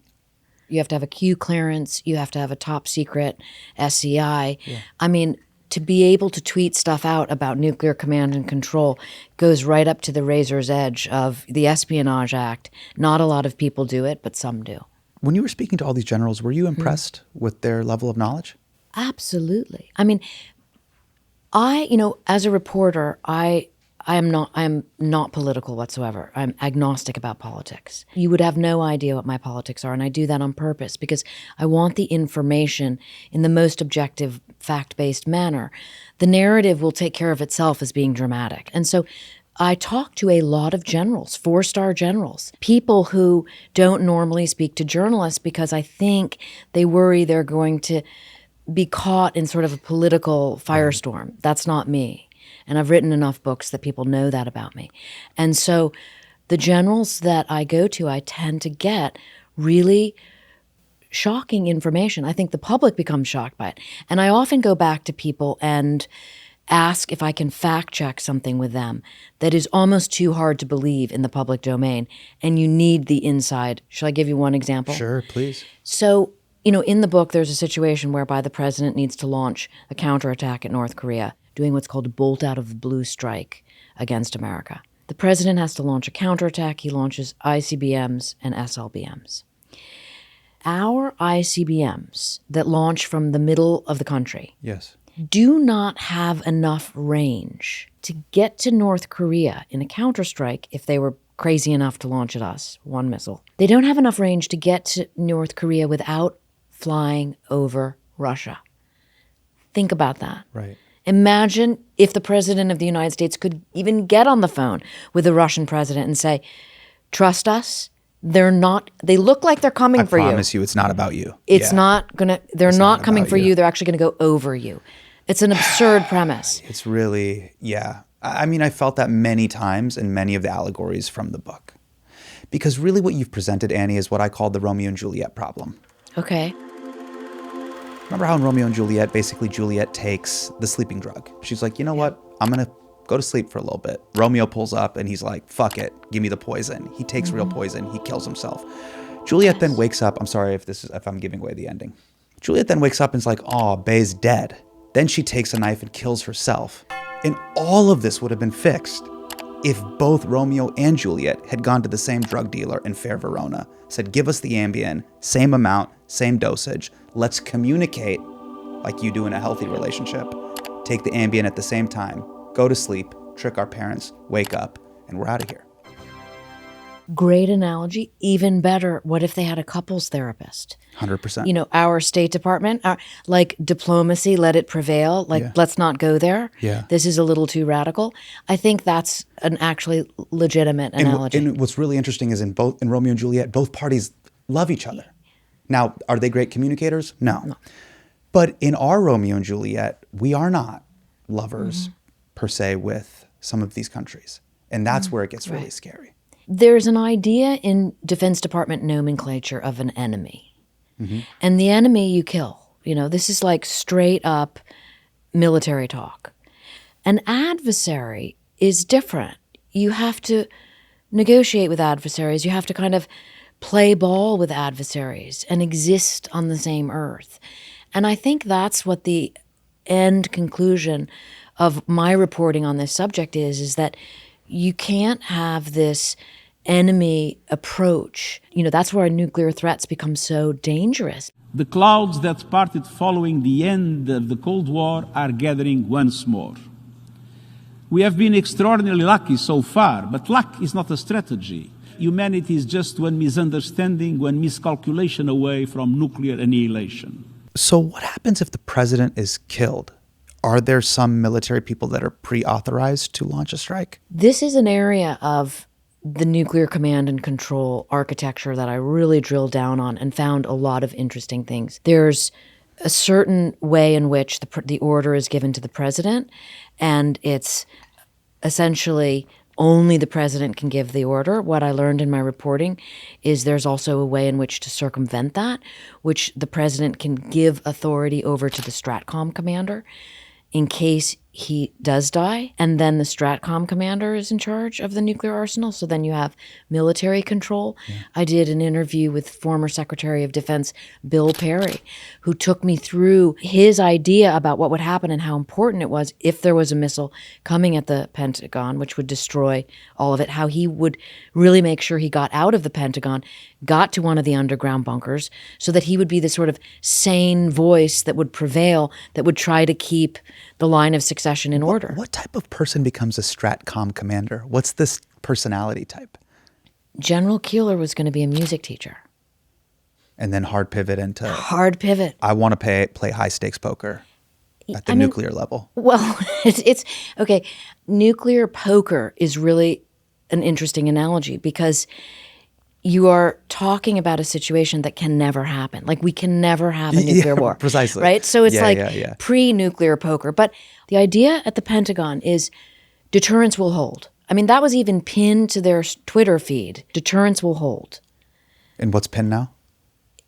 You have to have a Q clearance. You have to have a top secret SCI. Yeah. I mean, to be able to tweet stuff out about nuclear command and control goes right up to the razor's edge of the Espionage Act. Not a lot of people do it, but some do. When you were speaking to all these generals, were you impressed with their level of knowledge? Absolutely. I mean, as a reporter, I am not political whatsoever. I'm agnostic about politics. You would have no idea what my politics are, and I do that on purpose because I want the information in the most objective, fact-based manner. The narrative will take care of itself as being dramatic. And so I talk to a lot of generals, 4-star generals, people who don't normally speak to journalists because I think they worry they're going to be caught in sort of a political firestorm. That's not me. And I've written enough books that people know that about me. And so the generals that I go to, I tend to get really shocking information. I think the public becomes shocked by it. And I often go back to people and ask if I can fact check something with them that is almost too hard to believe in the public domain. And you need the inside. Shall I give you one example? Sure, please. So, in the book, there's a situation whereby the president needs to launch a counterattack at North Korea, doing what's called a bolt out of the blue strike against America. The president has to launch a counterattack. He launches ICBMs and SLBMs. Our ICBMs that launch from the middle of the country do not have enough range to get to North Korea in a counterstrike if they were crazy enough to launch at us, one missile. They don't have enough range to get to North Korea without flying over Russia. Think about that. Right. Imagine if the president of the United States could even get on the phone with the Russian president and say, trust us, they look like they're coming for you. I promise you it's not about you. They're not coming for you. They're actually going to go over you. It's an absurd premise. It's really, I mean, I felt that many times in many of the allegories from the book. Because really what you've presented, Annie, is what I called the Romeo and Juliet problem. Okay. Remember how in Romeo and Juliet, basically Juliet takes the sleeping drug. She's like, you know what? I'm going to go to sleep for a little bit. Romeo pulls up and he's like, fuck it. Give me the poison. He takes real poison. He kills himself. Juliet then wakes up. I'm sorry if I'm giving away the ending. Juliet then wakes up and is like, oh, Bay's dead. Then she takes a knife and kills herself. And all of this would have been fixed if both Romeo and Juliet had gone to the same drug dealer in Fair Verona, said, give us the Ambien, same amount, same dosage. Let's communicate like you do in a healthy relationship. Take the Ambien at the same time, go to sleep, trick our parents, wake up, and we're out of here. Great analogy. Even better, what if they had a couples therapist? 100%. You know, our State Department, like diplomacy, let it prevail. Like, let's not go there. Yeah. This is a little too radical. I think that's an actually legitimate analogy. And what's really interesting is in Romeo and Juliet, both parties love each other. Now, are they great communicators? No. But in our Romeo and Juliet, we are not lovers per se with some of these countries. And that's where it gets really scary. There's an idea in Defense Department nomenclature of an enemy. And the enemy you kill. You know, this is like straight up military talk. An adversary is different. You have to negotiate with adversaries. You have to kind of play ball with adversaries and exist on the same earth. And I think that's what the end conclusion of my reporting on this subject is that you can't have this enemy approach. You know, that's where nuclear threats become so dangerous. The clouds that parted following the end of the Cold War are gathering once more. We have been extraordinarily lucky so far, but luck is not a strategy. Humanity is just one misunderstanding, one miscalculation away from nuclear annihilation. So what happens if the president is killed? Are there some military people that are pre-authorized to launch a strike? This is an area of the nuclear command and control architecture that I really drilled down on and found a lot of interesting things. There's a certain way in which the order is given to the president, and it's essentially only the president can give the order. What I learned in my reporting is there's also a way in which to circumvent that, which the president can give authority over to the Stratcom commander in case he does die, and then the Stratcom commander is in charge of the nuclear arsenal, so then you have military control. I did an interview with former Secretary of Defense Bill Perry, who took me through his idea about what would happen and how important it was if there was a missile coming at the Pentagon, which would destroy all of it, how he would really make sure he got out of the Pentagon, got to one of the underground bunkers, so that he would be the sort of sane voice that would prevail, that would try to keep the line of succession in order. What type of person becomes a Stratcom commander? What's this personality type? General Keeler was going to be a music teacher. And then hard pivot into... Hard pivot. I want to play high-stakes poker at the nuclear level. Well, it's okay. Nuclear poker is really an interesting analogy because you are talking about a situation that can never happen. Like, we can never have a nuclear war. Precisely. Right? So it's pre-nuclear poker. But the idea at the Pentagon is deterrence will hold. I mean, that was even pinned to their Twitter feed. Deterrence will hold. And what's pinned now?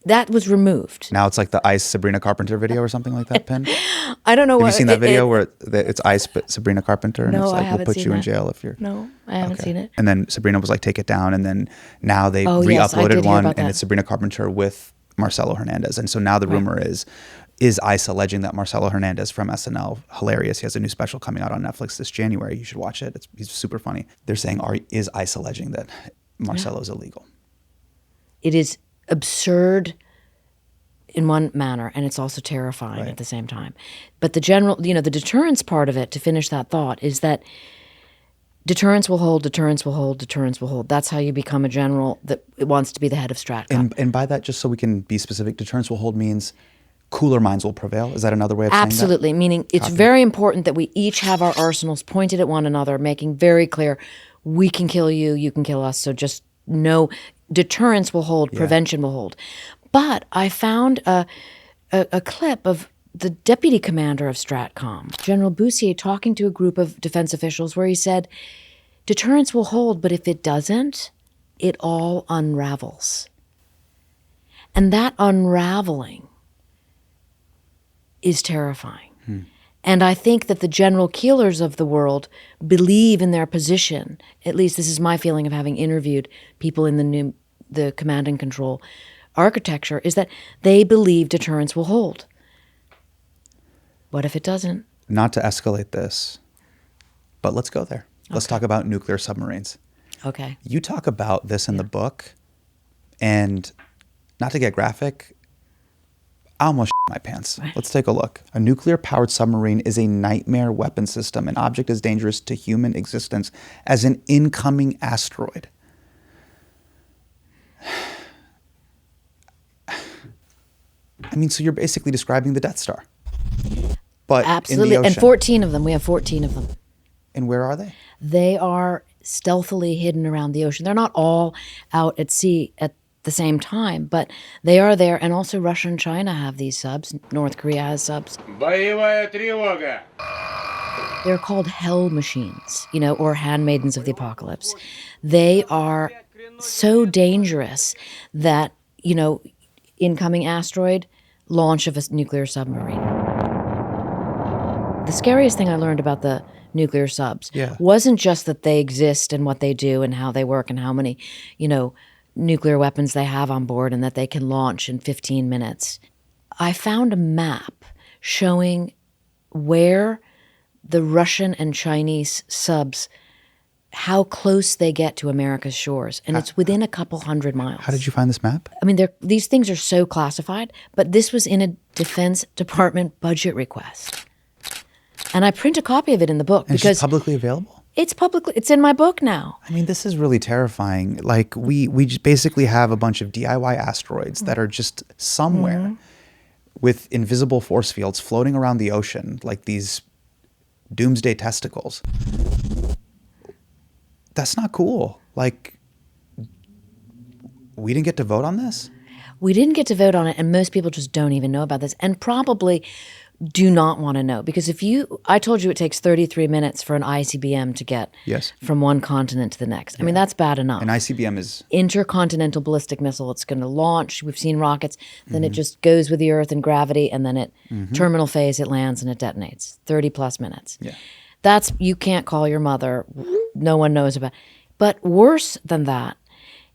That was removed. Now it's like the Ice Sabrina Carpenter video or something like that pinned? I don't know. Have you seen that video where it's Ice but Sabrina Carpenter? And no, it's like, I haven't we'll put seen you in that. jail if you're... No, I haven't seen it. And then Sabrina was like, take it down. And then now they yes, I re-uploaded did hear one about and that. it's Sabrina Carpenter with Marcelo Hernandez. And so now the rumor is ICE alleging that Marcelo Hernandez from SNL, hilarious, he has a new special coming out on Netflix this January. You should watch it. He's super funny. They're saying, is ICE alleging that Marcelo is illegal? It is absurd in one manner, and it's also terrifying at the same time. But the general, the deterrence part of it, to finish that thought, is that deterrence will hold, deterrence will hold, deterrence will hold. That's how you become a general that wants to be the head of Stratcom. And by that, just so we can be specific, deterrence will hold means cooler minds will prevail. Is that another way of saying that? Absolutely, meaning it's very important that we each have our arsenals pointed at one another, making very clear, we can kill you, you can kill us, so just know deterrence will hold, prevention will hold. But I found a clip of the deputy commander of Stratcom, General Boussier, talking to a group of defense officials where he said, deterrence will hold, but if it doesn't, it all unravels. And that unraveling is terrifying. And I think that the General Keelers of the world believe in their position, at least this is my feeling of having interviewed people in the command and control architecture, is that they believe deterrence will hold. What if it doesn't? Not to escalate this, but let's go there. Let's talk about nuclear submarines. Okay. You talk about this in the book, and not to get graphic, I almost shit my pants. Let's take a look. A nuclear-powered submarine is a nightmare weapon system, an object as dangerous to human existence as an incoming asteroid. I mean, so you're basically describing the Death Star. But Absolutely. in the ocean. And 14 of them. We have 14 of them. And where are they? They are stealthily hidden around the ocean. They're not all out at sea at the same time, but they are there. And also Russia and China have these subs. North Korea has subs. Боевая тревога. They're called hell machines, or handmaidens of the apocalypse. They are so dangerous that, incoming asteroid, launch of a nuclear submarine. The scariest thing I learned about the nuclear subs wasn't just that they exist and what they do and how they work and how many, nuclear weapons they have on board and that they can launch in 15 minutes. I found a map showing where the Russian and Chinese subs, how close they get to America's shores. And it's within a couple 100 miles. How did you find this map? I mean, these things are so classified, but this was in a Defense Department budget request. And I print a copy of it in the book. And because it's publicly available? It's in my book now. I mean, this is really terrifying. Like, we just basically have a bunch of DIY asteroids that are just somewhere with invisible force fields floating around the ocean like these doomsday testicles. That's not cool. Like, we didn't get to vote on this? We didn't get to vote on it, and most people just don't even know about this, and probably do not want to know. Because I told you it takes 33 minutes for an ICBM to get from one continent to the next. I mean, that's bad enough. An ICBM is? Intercontinental ballistic missile. It's going to launch. We've seen rockets. Then it just goes with the Earth and gravity, and then terminal phase, it lands and it detonates. 30 plus minutes. Yeah. That's, you can't call your mother. No one knows about. But worse than that,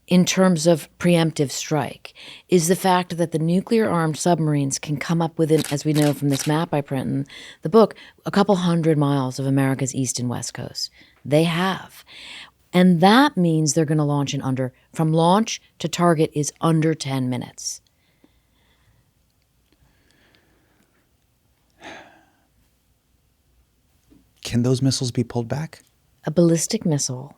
in terms of preemptive strike, is the fact that the nuclear-armed submarines can come up within, as we know from this map I print in the book, a couple 100 miles of America's east and west coast. They have. And that means they're going to launch from launch to target is under 10 minutes. Can those missiles be pulled back? A ballistic missile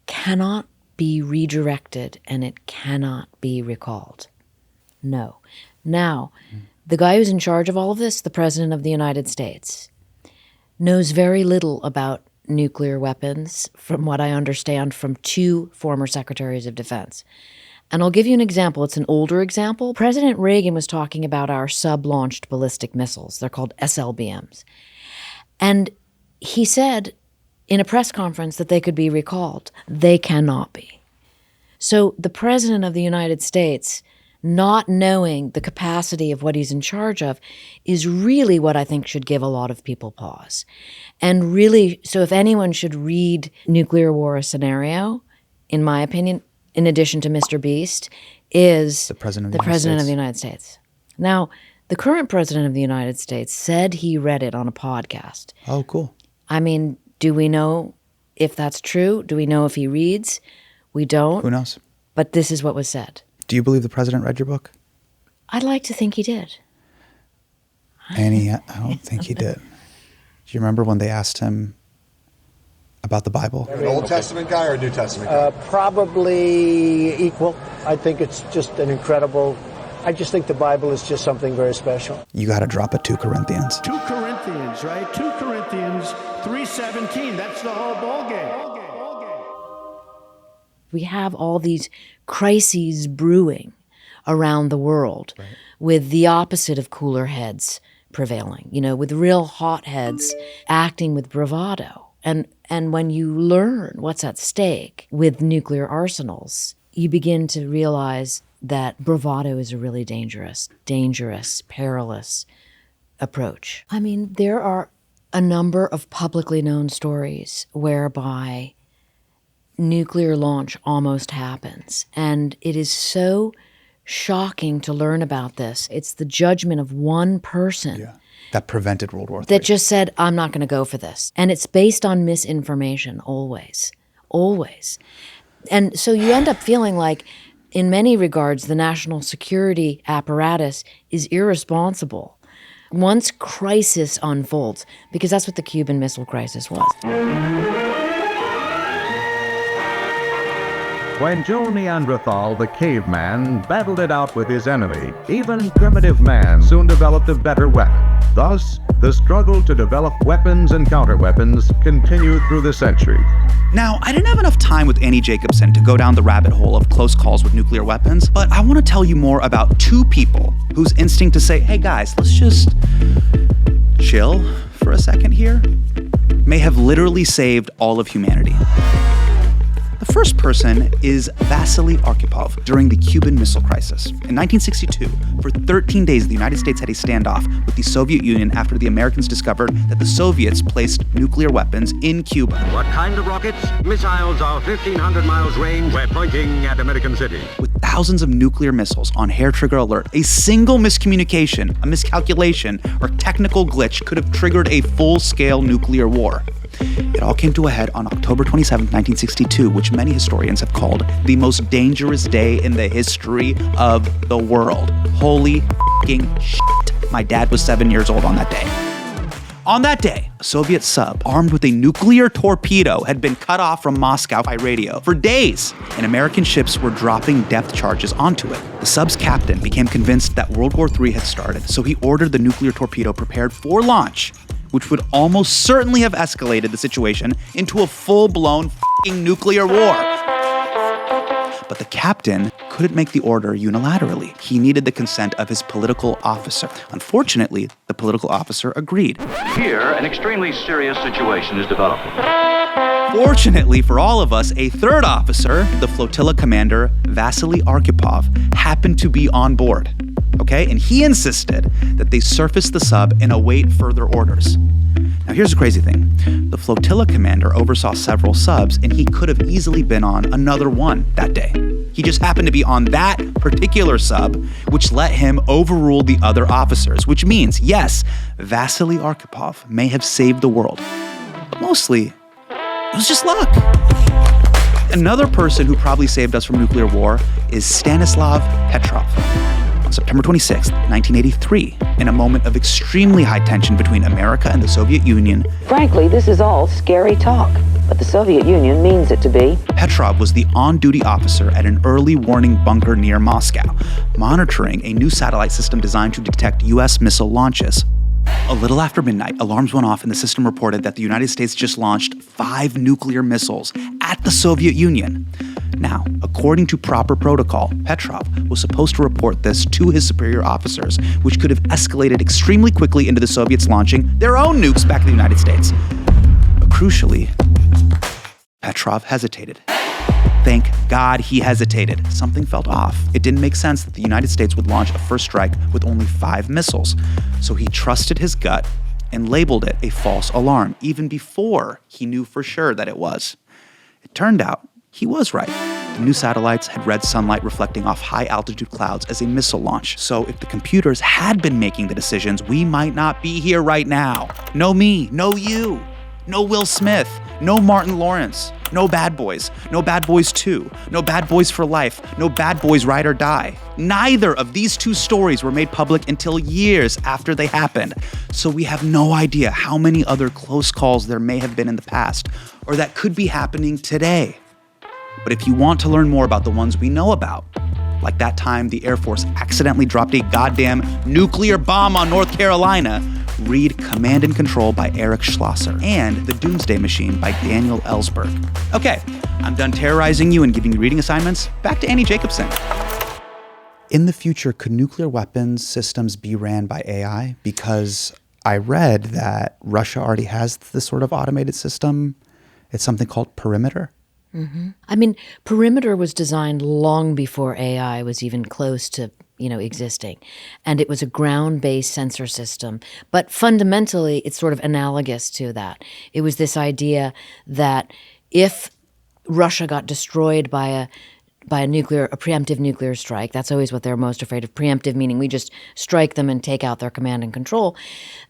cannot be redirected and it cannot be recalled. No. Now, the guy who's in charge of all of this, the President of the United States, knows very little about nuclear weapons, from what I understand from 2 former secretaries of defense. And I'll give you an example. It's an older example. President Reagan was talking about our sub-launched ballistic missiles. They're called SLBMs. And he said in a press conference that they could be recalled. They cannot be. So the President of the United States, not knowing the capacity of what he's in charge of, is really what I think should give a lot of people pause. And really, so if anyone should read Nuclear War: A Scenario, in my opinion, in addition to Mr. Beast, is the President of the United States. Now, the current President of the United States said he read it on a podcast. Oh, cool. I mean, do we know if that's true? Do we know if he reads? We don't. Who knows? But this is what was said. Do you believe the president read your book? I'd like to think he did. Annie, I don't think he did. Do you remember when they asked him about the Bible? An Old Testament guy or a New Testament guy? Probably equal. I think it's just an incredible... I just think the Bible is just something very special. You got to drop it 2 Corinthians. 2 Corinthians, right? 2 Corinthians 3:17. That's the whole ballgame. We have all these crises brewing around the world with the opposite of cooler heads prevailing, with real hot heads acting with bravado. And when you learn what's at stake with nuclear arsenals, you begin to realize that bravado is a really dangerous, perilous approach. I mean, there are a number of publicly known stories whereby nuclear launch almost happens. And it is so shocking to learn about this. It's the judgment of one person that prevented World War III. That just said, I'm not going to go for this. And it's based on misinformation, always. And so you end up feeling like, in many regards, the national security apparatus is irresponsible once crisis unfolds, because that's what the Cuban Missile Crisis was. When Joe Neanderthal, the caveman, battled it out with his enemy, even primitive man soon developed a better weapon. Thus, the struggle to develop weapons and counterweapons continued through the centuries. Now, I didn't have enough time with Annie Jacobsen to go down the rabbit hole of close calls with nuclear weapons, but I want to tell you more about two people whose instinct to say, hey guys, let's just chill for a second here, may have literally saved all of humanity. The first person is Vasily Arkhipov during the Cuban Missile Crisis. In 1962, for 13 days, the United States had a standoff with the Soviet Union after the Americans discovered that the Soviets placed nuclear weapons in Cuba. What kind of rockets? Missiles of 1,500 miles range. We're pointing at American City. With thousands of nuclear missiles on hair trigger alert, a single miscommunication, a miscalculation, or technical glitch could have triggered a full-scale nuclear war. It all came to a head on October 27, 1962, which many historians have called the most dangerous day in the history of the world. Holy f***ing shit. My dad was 7 years old on that day. On that day, a Soviet sub armed with a nuclear torpedo had been cut off from Moscow by radio for days, and American ships were dropping depth charges onto it. The sub's captain became convinced that World War III had started, so he ordered the nuclear torpedo prepared for launch, which would almost certainly have escalated the situation into a full-blown f***ing nuclear war. But the captain couldn't make the order unilaterally. He needed the consent of his political officer. Unfortunately, the political officer agreed. Here, an extremely serious situation is developing. Fortunately for all of us, a third officer, the flotilla commander, Vasily Arkhipov, happened to be on board. Okay, and he insisted that they surface the sub and await further orders. Now here's the crazy thing. The flotilla commander oversaw several subs, and he could have easily been on another one that day. He just happened to be on that particular sub, which let him overrule the other officers, which means, yes, Vasily Arkhipov may have saved the world. But mostly, it was just luck. Another person who probably saved us from nuclear war is Stanislav Petrov. On September 26, 1983, in a moment of extremely high tension between America and the Soviet Union. Frankly, this is all scary talk, but the Soviet Union means it to be. Petrov was the on-duty officer at an early warning bunker near Moscow, monitoring a new satellite system designed to detect U.S. missile launches. A little after midnight, alarms went off and the system reported that the United States just launched 5 nuclear missiles at the Soviet Union. Now, according to proper protocol, Petrov was supposed to report this to his superior officers, which could have escalated extremely quickly into the Soviets launching their own nukes back at the United States. But crucially, Petrov hesitated. Thank God he hesitated. Something felt off. It didn't make sense that the United States would launch a first strike with only 5 missiles. So he trusted his gut and labeled it a false alarm, even before he knew for sure that it was. It turned out he was right. The new satellites had red sunlight reflecting off high-altitude clouds as a missile launch. So if the computers had been making the decisions, we might not be here right now. No me, no you, no Will Smith, no Martin Lawrence, no Bad Boys, no Bad Boys 2, no Bad Boys for Life, no Bad Boys Ride or Die. Neither of these two stories were made public until years after they happened. So we have no idea how many other close calls there may have been in the past, or that could be happening today. But if you want to learn more about the ones we know about, like that time the Air Force accidentally dropped a goddamn nuclear bomb on North Carolina, read Command and Control by Eric Schlosser and The Doomsday Machine by Daniel Ellsberg. Okay, I'm done terrorizing you and giving you reading assignments. Back to Annie Jacobsen. In the future, could nuclear weapons systems be ran by AI? Because I read that Russia already has this sort of automated system. It's something called Perimeter. Mm-hmm. I mean, Perimeter was designed long before AI was even close to, existing. And it was a ground-based sensor system. But fundamentally, it's sort of analogous to that. It was this idea that if Russia got destroyed by a preemptive nuclear strike, that's always what they're most afraid of, preemptive meaning we just strike them and take out their command and control,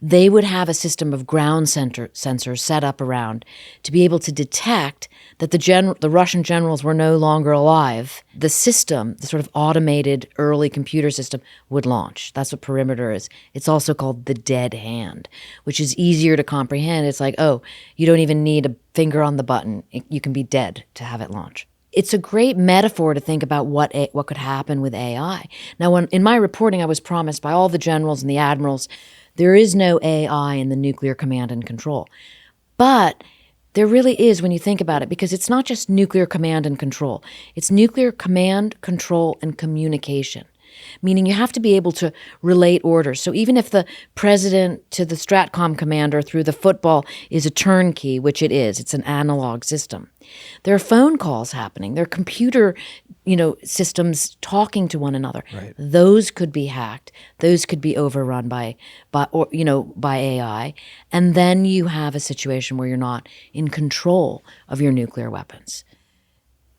they would have a system of ground sensors set up around to be able to detect that the Russian generals were no longer alive. The system, the sort of automated early computer system, would launch. That's what Perimeter is. It's also called the dead hand, which is easier to comprehend. It's like, oh, you don't even need a finger on the button. You can be dead to have it launch. it's a great metaphor to think about what could happen with AI. Now, in my reporting, I was promised by all the generals and the admirals, there is no AI in the nuclear command and control. But there really is when you think about it, because it's not just nuclear command and control. It's nuclear command, control, and communication, meaning you have to be able to relate orders. So even if the president to the Stratcom commander through the football is a turnkey, which it is, it's an analog system, there are phone calls happening. There are computer, systems talking to one another. Right. Those could be hacked. Those could be overrun by AI. And then you have a situation where you're not in control of your nuclear weapons.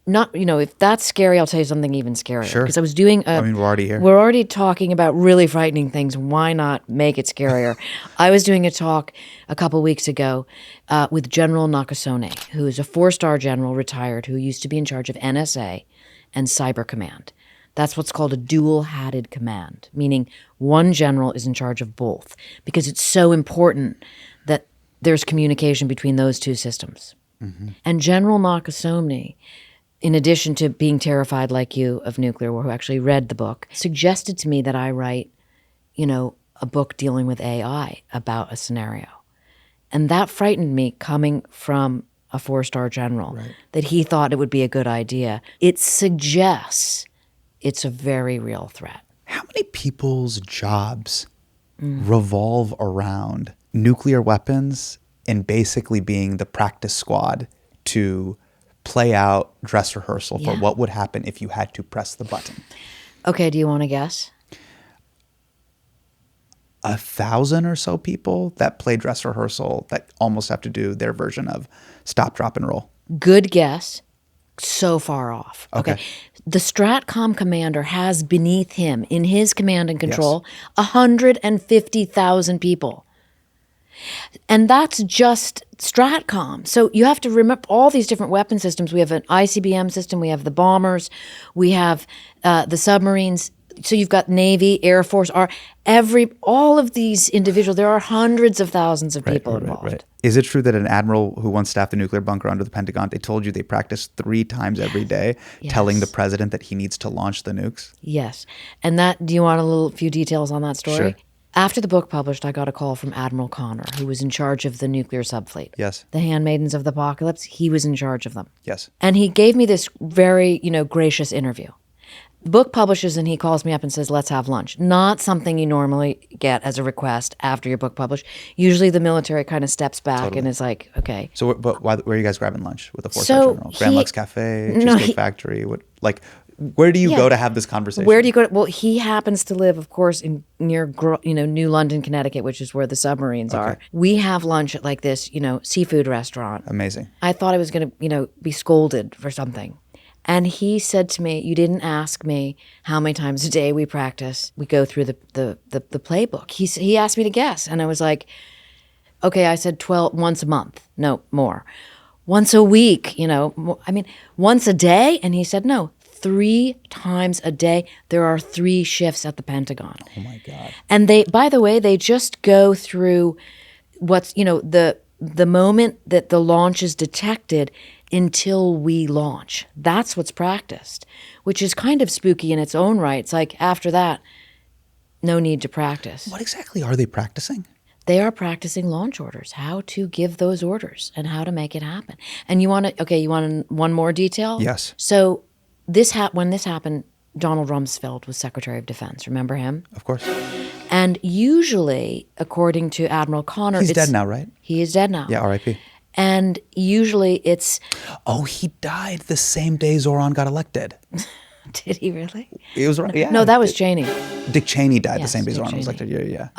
Not, if that's scary, I'll tell you something even scarier. Sure. Because I was doing we're already here. We're already talking about really frightening things. Why not make it scarier? I was doing a talk a couple weeks ago with General Nakasone, who is a 4-star general, retired, who used to be in charge of NSA and Cyber Command. That's what's called a dual-hatted command, meaning one general is in charge of both, because it's so important that there's communication between those two systems. Mm-hmm. And General Nakasone, in addition to being terrified like you of nuclear war, who actually read the book, suggested to me that I write, a book dealing with AI about a scenario. And that frightened me coming from a 4-star general, right, that he thought it would be a good idea. It suggests it's a very real threat. How many people's jobs revolve around nuclear weapons and basically being the practice squad to play out dress rehearsal for what would happen if you had to press the button? Okay, do you want to guess? 1,000 or so people that play dress rehearsal that almost have to do their version of stop, drop, and roll. Good guess. So far off. Okay. The Stratcom commander has beneath him, in his command and control, 150,000 people. And that's just Stratcom. So you have to remember all these different weapon systems. We have an ICBM system. We have the bombers. We have the submarines. So you've got Navy, Air Force, all of these individuals. There are hundreds of thousands of people involved. Right. Is it true that an admiral who once staffed a nuclear bunker under the Pentagon, they told you they practice 3 times every day, telling the president that he needs to launch the nukes? Yes. And do you want a few details on that story? Sure. After the book published, I got a call from Admiral Connor, who was in charge of the nuclear subfleet. Yes. The Handmaidens of the Apocalypse, he was in charge of them. Yes. And he gave me this very, gracious interview. The book publishes and he calls me up and says, let's have lunch. Not something you normally get as a request after your book published. Usually the military kind of steps back and is like, okay. So but where are you guys grabbing lunch with the 4-star general? Grand Lux Cafe, Cheesecake Factory? Where do you go to have this conversation? Where do you go? Well, he happens to live, of course, near New London, Connecticut, which is where the submarines are. We have lunch at this, seafood restaurant. Amazing. I thought I was going to, be scolded for something. And he said to me, you didn't ask me how many times a day we practice. We go through the playbook. He asked me to guess. And I was like, okay, I said 12, once a month. No, more. Once a week, once a day? And he said, no, 3 times a day. There are 3 shifts at the Pentagon. Oh my God. And by the way, they just go through what's, the moment that the launch is detected until we launch. That's what's practiced, which is kind of spooky in its own right. It's like after that, no need to practice. What exactly are they practicing? They are practicing launch orders, how to give those orders and how to make it happen. And you want one more detail? Yes. So when this happened, Donald Rumsfeld was Secretary of Defense. Remember him? Of course. And usually, according to Admiral Connor, he's dead now, right? He is dead now. Yeah, R.I.P. And usually it's... Oh, he died the same day Zoran got elected. Did he really? It was right. Yeah. No, that was Cheney. Dick Cheney died the same day Zoran was elected. Yeah.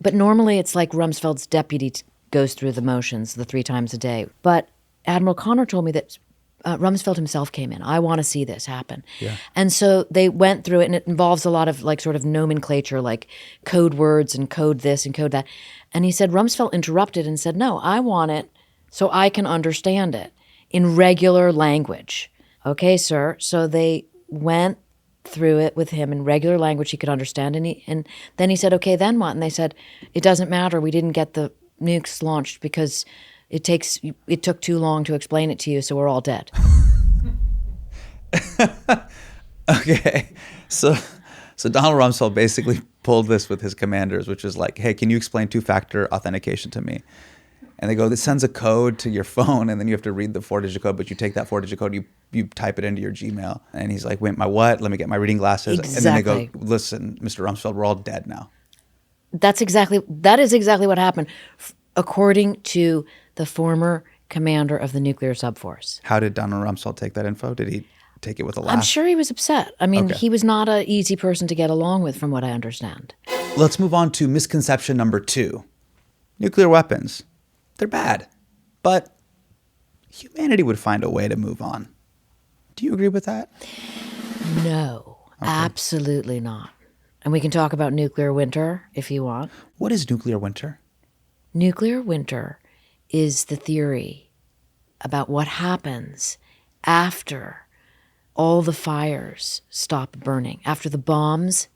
But normally it's like Rumsfeld's deputy goes through the motions the 3 times a day. But Admiral Connor told me that Rumsfeld himself came in. I want to see this happen. Yeah. And so they went through it, and it involves a lot of sort of nomenclature, like code words and code this and code that. And he said, Rumsfeld interrupted and said, no, I want it so I can understand it in regular language. Okay, sir. So they went through it with him in regular language he could understand. And then he said, okay, then what? And they said, it doesn't matter. We didn't get the nukes launched because it took too long to explain it to you, so we're all dead. Okay. So Donald Rumsfeld basically pulled this with his commanders, which is like, hey, can you explain two-factor authentication to me? And they go, this sends a code to your phone, and then you have to read the 4-digit code, but you take that 4-digit code, you type it into your Gmail. And he's like, wait, my what? Let me get my reading glasses. Exactly. And then they go, listen, Mr. Rumsfeld, we're all dead now. That is exactly what happened, according to the former commander of the nuclear subforce. How did Donald Rumsfeld take that info? Did he take it with a laugh? I'm sure he was upset. I mean, Okay. he was not an easy person to get along with, from what I understand. Let's move on to misconception number 2. Nuclear weapons. They're bad, but humanity would find a way to move on. Do you agree with that? No, absolutely not. And we can talk about nuclear winter if you want. What is nuclear winter? Nuclear winter is the theory about what happens after all the fires stop burning. After the bombs,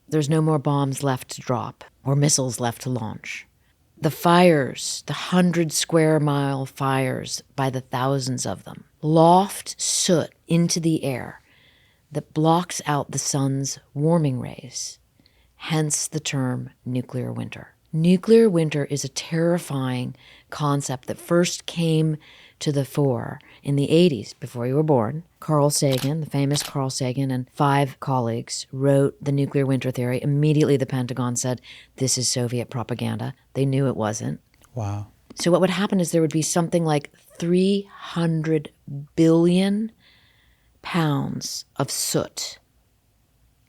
there's no more bombs left to drop or missiles left to launch. The fires, the 100-square-mile fires by the thousands of them, loft soot into the air that blocks out the sun's warming rays, hence the term nuclear winter. Nuclear winter is a terrifying concept that first came to the fore in the 80s, before you were born. Carl Sagan, the famous Carl Sagan, and 5 colleagues wrote the nuclear winter theory. Immediately the Pentagon said, this is Soviet propaganda. They knew it wasn't. Wow. So what would happen is there would be something like 300 billion pounds of soot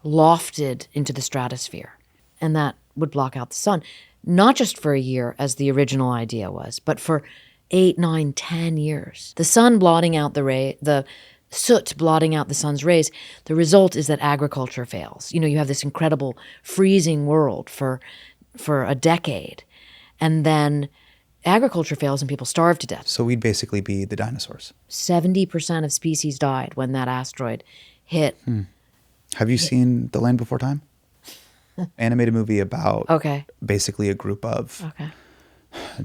lofted into the stratosphere, and that would block out the sun, not just for a year, as the original idea was, but for 8, 9, 10 years. The sun blotting out the soot blotting out the sun's rays. The result is that agriculture fails. You know, you have this incredible freezing world for a decade, and then agriculture fails and people starve to death. So we'd basically be the dinosaurs. 70% of species died when that asteroid hit. Have you seen The Land Before Time? Animated movie about basically a group of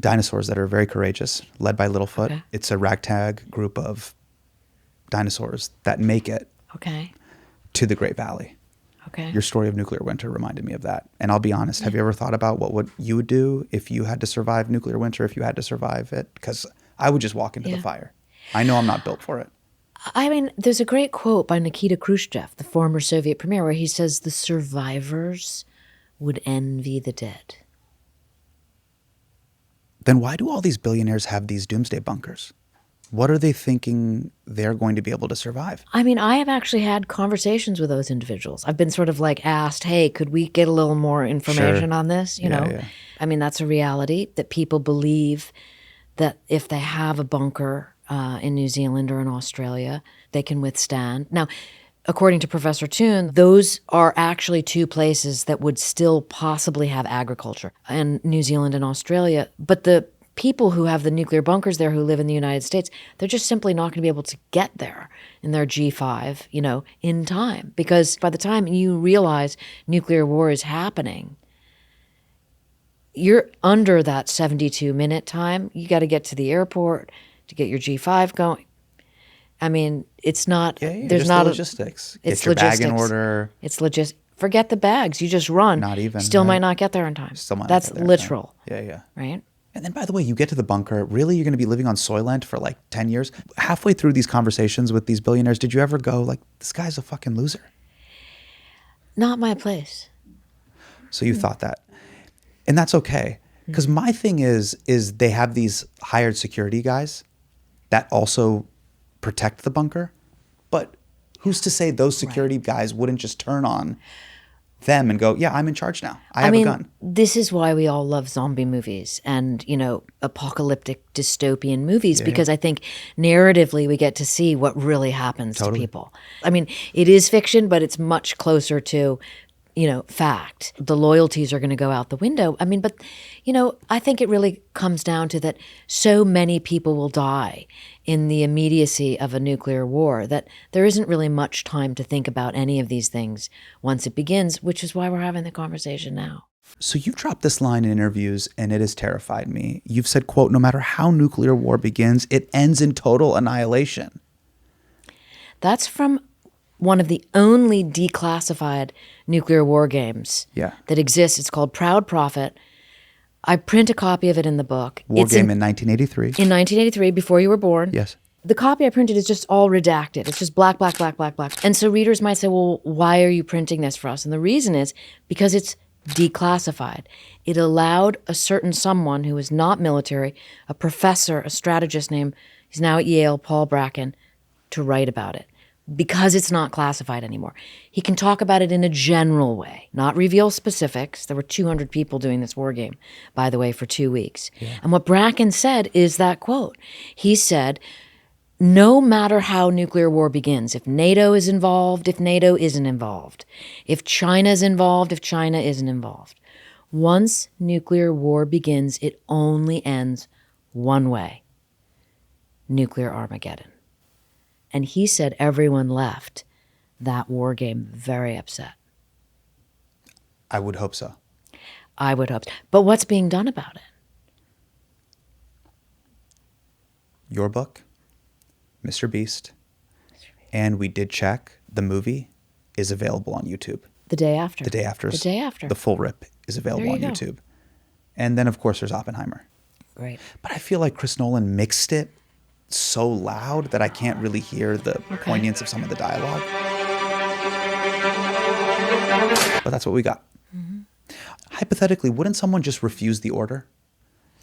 dinosaurs that are very courageous, led by Littlefoot. Okay. It's a ragtag group of dinosaurs that make it to the Great Valley. Okay. Your story of nuclear winter reminded me of that. And I'll be honest, have you ever thought about what you would do if you had to survive nuclear winter, if you had to survive it? Because I would just walk into the fire. I know I'm not built for it. I mean, there's a great quote by Nikita Khrushchev, the former Soviet premier, where he says, the survivors would envy the dead. Then why do all these billionaires have these doomsday bunkers? What are they thinking they're going to be able to survive? I mean, I have actually had conversations with those individuals. I've been sort of like asked, hey, could we get a little more information on this? You know, Yeah. I mean, that's a reality that people believe that if they have a bunker in New Zealand or in Australia, they can withstand. Now, according to Professor Toon, those are actually 2 places that would still possibly have agriculture, in New Zealand and Australia. But the people who have the nuclear bunkers there who live in the United States, they're just simply not going to be able to get there in their G5, you know, in time. Because by the time you realize nuclear war is happening, you're under that 72-minute time. You got to get to the airport to get your G5 going. I mean, it's not, there's just not the logistics. It's Get your logistics. bag in order. It's Forget the bags. You just run. Not even. Still right? might not get there in time. Still might not That's get there in literal. time. Yeah. Right? And then, by the way, you get to the bunker. Really, you're going to be living on Soylent for like 10 years? Halfway through these conversations with these billionaires, did you ever go like, this guy's a fucking loser? Not my place. So you thought that. And that's okay. Because my thing is they have these hired security guys that also protect the bunker. But who's to say those security guys wouldn't just turn on them and go, yeah, I'm in charge now. I have a gun. This is why we all love zombie movies and, you know, apocalyptic dystopian movies, because I think narratively we get to see what really happens to people. I mean, it is fiction, but it's much closer to, you know, fact. The loyalties are going to go out the window. I mean, but, you know, I think it really comes down to that so many people will die in the immediacy of a nuclear war that there isn't really much time to think about any of these things once it begins, which is why we're having the conversation now. So you dropped this line in interviews and it has terrified me. You've said, quote, no matter how nuclear war begins, it ends in total annihilation. That's from one of the only declassified nuclear war games that exists. It's called Proud Prophet. I print a copy of it in the book. War game in 1983. In 1983, before you were born. Yes. The copy I printed is just all redacted. It's just black, black, black, black, black. And so readers might say, well, why are you printing this for us? And the reason is because it's declassified. It allowed a certain someone who is not military, a professor, a strategist named, he's now at Yale, Paul Bracken, to write about it. Because it's not classified anymore. He can talk about it in a general way, not reveal specifics. There were 200 people doing this war game, by the way, for 2 weeks. And what Bracken said is that quote. He said, no matter how nuclear war begins, if NATO is involved, if NATO isn't involved, if China is involved, if China isn't involved, once nuclear war begins, it only ends one way: nuclear Armageddon. And he said everyone left that war game very upset. I would hope so. I would hope so. But what's being done about it? Your book, Mr. Beast, and we did check, the movie is available on YouTube. The day after. The day after. The day after. The full rip is available on YouTube. And then, of course, there's Oppenheimer. Great. But I feel like Chris Nolan mixed it so loud that I can't really hear the poignance of some of the dialogue. But that's what we got. Hypothetically, wouldn't someone just refuse the order?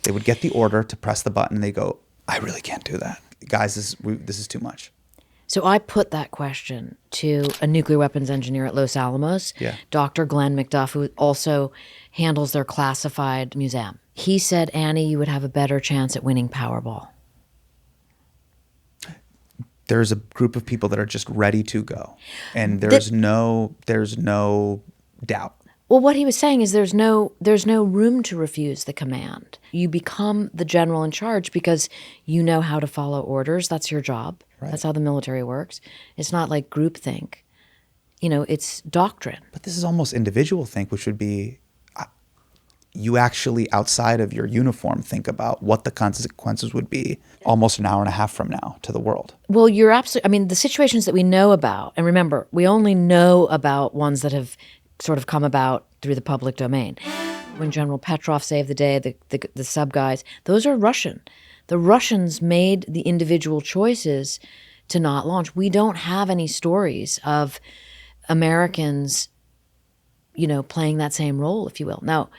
They would get the order to press the button and they go, I really can't do that. Guys, this is too much. So I put that question to a nuclear weapons engineer at Los Alamos, Dr. Glenn McDuff, who also handles their classified museum. He said, Annie, you would have a better chance at winning Powerball. There's a group of people that are just ready to go. And there's no doubt. Well, what he was saying is there's no room to refuse the command. You become the general in charge because you know how to follow orders. That's your job. Right. That's how the military works. It's not like groupthink. It's doctrine. But this is almost individual think, which would be you actually, outside of your uniform, think about what the consequences would be almost an hour and a half from now to the world. Well, you're absolutely, the situations that we know about, and remember, we only know about ones that have sort of come about through the public domain. When General Petrov saved the day, the sub guys, those are Russian. The Russians made the individual choices to not launch. We don't have any stories of Americans, playing that same role, if you will. Now,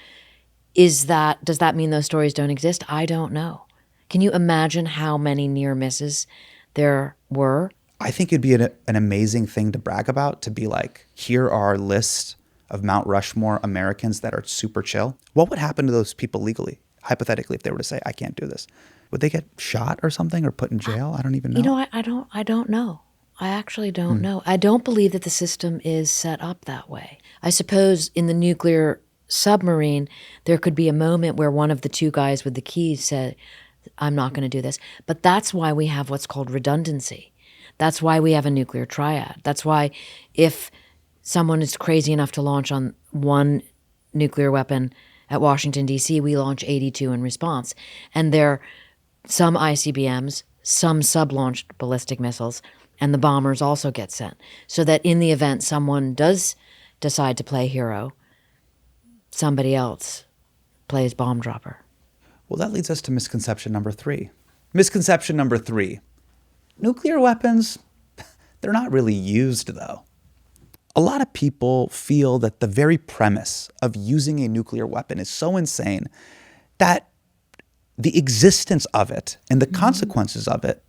does that mean those stories don't exist? I don't know. Can you imagine how many near misses there were? I think it'd be an amazing thing to brag about, to be like, here are our lists of Mount Rushmore Americans that are super chill. What would happen to those people legally, hypothetically, if they were to say, I can't do this? Would they get shot or something or put in jail? I don't even know. I don't know. I actually don't know. I don't believe that the system is set up that way. I suppose in the nuclear submarine, there could be a moment where one of the two guys with the keys said, I'm not going to do this. But that's why we have what's called redundancy. That's why we have a nuclear triad. That's why if someone is crazy enough to launch on one nuclear weapon at Washington, D.C., we launch 82 in response. And there are some ICBMs, some sub-launched ballistic missiles, and the bombers also get sent. So that in the event someone does decide to play hero, somebody else plays bomb dropper. Well, that leads us to misconception number 3. Misconception number 3. Nuclear weapons, they're not really used, though. A lot of people feel that the very premise of using a nuclear weapon is so insane that the existence of it and the consequences of it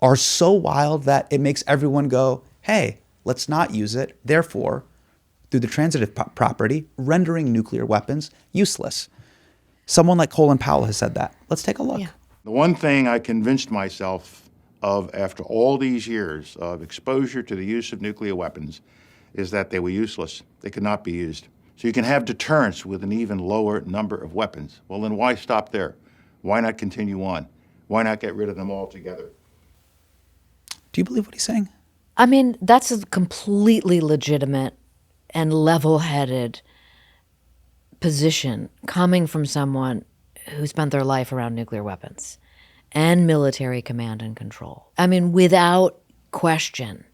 are so wild that it makes everyone go, hey, let's not use it. Therefore, through the transitive property, rendering nuclear weapons useless. Someone like Colin Powell has said that. Let's take a look. Yeah. The one thing I convinced myself of after all these years of exposure to the use of nuclear weapons is that they were useless. They could not be used. So you can have deterrence with an even lower number of weapons. Well, then why stop there? Why not continue on? Why not get rid of them altogether? Do you believe what he's saying? That's a completely legitimate and level-headed position coming from someone who spent their life around nuclear weapons and military command and control. Without question,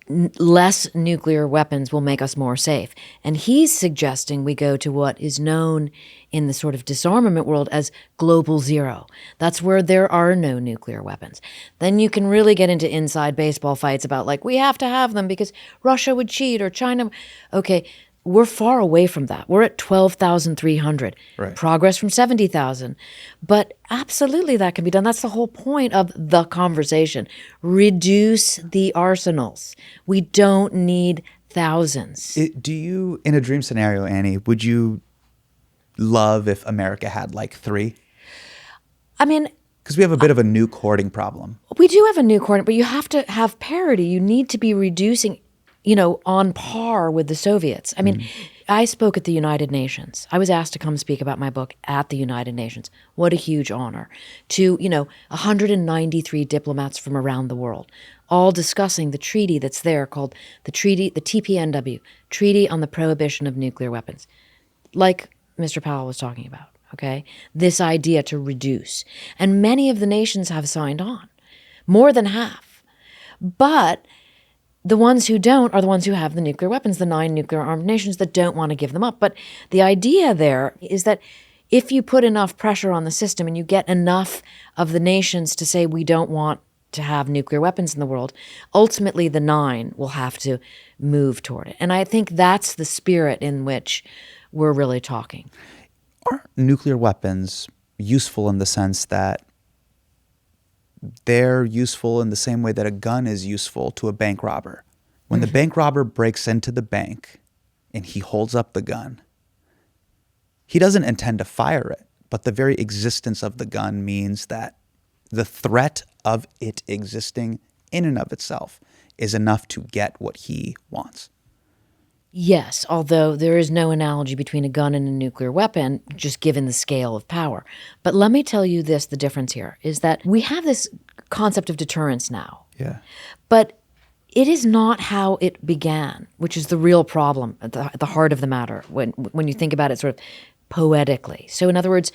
less nuclear weapons will make us more safe. And he's suggesting we go to what is known in the sort of disarmament world as global zero. That's where there are no nuclear weapons. Then you can really get into inside baseball fights about like, we have to have them because Russia would cheat or China. Okay, we're far away from that. We're at 12,300. Right. Progress from 70,000. But absolutely that can be done. That's the whole point of the conversation. Reduce the arsenals. We don't need thousands. Do you, in a dream scenario, Annie, would you love if America had like 3? I mean, because we have a bit of a nuke hoarding problem. We do have a nuke hoarding, but you have to have parity. You need to be reducing, on par with the Soviets. I mean, I spoke at the United Nations. I was asked to come speak about my book at the United Nations. What a huge honor. To, 193 diplomats from around the world, all discussing the treaty that's there called the TPNW, Treaty on the Prohibition of Nuclear Weapons. Like Mr. Powell was talking about, okay? This idea to reduce. And many of the nations have signed on, more than half. But the ones who don't are the ones who have the nuclear weapons, the 9 nuclear-armed nations that don't want to give them up. But the idea there is that if you put enough pressure on the system and you get enough of the nations to say we don't want to have nuclear weapons in the world, ultimately the 9 will have to move toward it. And I think that's the spirit in which we're really talking. Are nuclear weapons useful in the sense that they're useful in the same way that a gun is useful to a bank robber? When the bank robber breaks into the bank and he holds up the gun, he doesn't intend to fire it, but the very existence of the gun means that the threat of it existing in and of itself is enough to get what he wants. Yes, although there is no analogy between a gun and a nuclear weapon, just given the scale of power. But let me tell you this, the difference here is that we have this concept of deterrence now. Yeah. But it is not how it began, which is the real problem at the heart of the matter when you think about it sort of poetically. So in other words,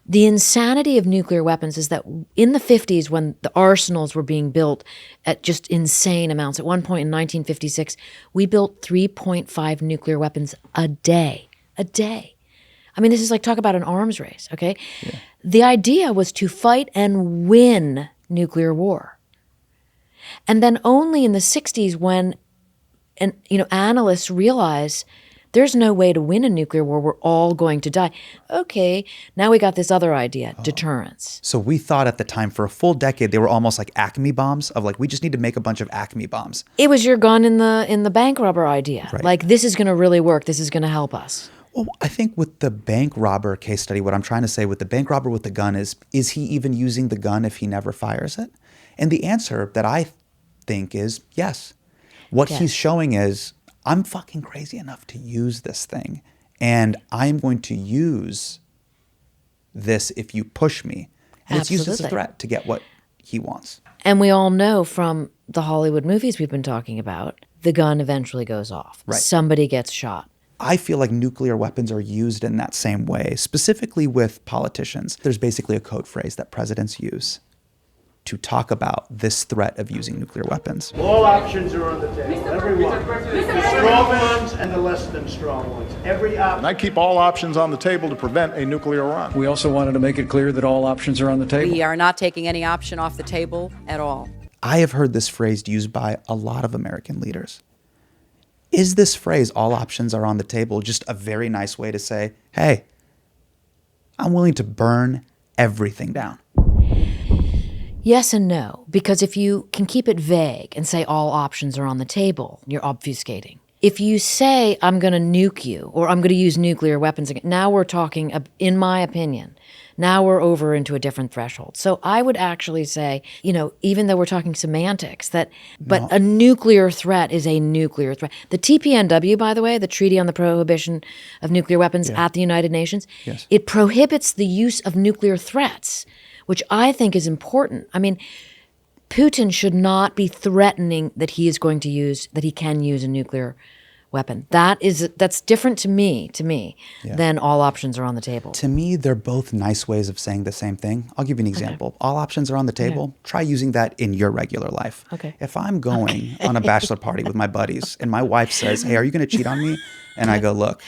the insanity of nuclear weapons is that in the 50s, when the arsenals were being built at just insane amounts, at one point in 1956, we built 3.5 nuclear weapons a day. A day. I mean, this is like, talk about an arms race, okay? Yeah. The idea was to fight and win nuclear war. And then only in the 60s when analysts realize there's no way to win a nuclear war. We're all going to die. Okay, now we got this other idea, deterrence. So we thought at the time for a full decade they were almost like Acme bombs, of like, we just need to make a bunch of Acme bombs. It was your gun in the bank robber idea. Right. Like, this is going to really work. This is going to help us. Well, I think with the bank robber case study, what I'm trying to say with the bank robber with the gun is he even using the gun if he never fires it? And the answer that I think is yes. What he's showing is, I'm fucking crazy enough to use this thing, and I'm going to use this if you push me. And it's used as a threat to get what he wants. And we all know from the Hollywood movies we've been talking about, the gun eventually goes off. Right. Somebody gets shot. I feel like nuclear weapons are used in that same way, specifically with politicians. There's basically a code phrase that presidents use to talk about this threat of using nuclear weapons. All options are on the table, every one. The strong ones and the less than strong ones. Every option. And I keep all options on the table to prevent a nuclear run. We also wanted to make it clear that all options are on the table. We are not taking any option off the table at all. I have heard this phrase used by a lot of American leaders. Is this phrase, all options are on the table, just a very nice way to say, hey, I'm willing to burn everything down? Yes and no, because if you can keep it vague and say all options are on the table, you're obfuscating. If you say, I'm going to nuke you, or I'm going to use nuclear weapons again, now we're talking, in my opinion, now we're over into a different threshold. So I would actually say, even though we're talking semantics, but a nuclear threat is a nuclear threat. The TPNW, by the way, the Treaty on the Prohibition of Nuclear Weapons at the United Nations, it prohibits the use of nuclear threats, which I think is important. I mean, Putin should not be threatening that he can use a nuclear weapon. That's different to me than all options are on the table. To me, they're both nice ways of saying the same thing. I'll give you an example. All options are on the table. Try using that in your regular life. Okay. If I'm going on a bachelor party with my buddies and my wife says, hey, are you going to cheat on me? And I go, look,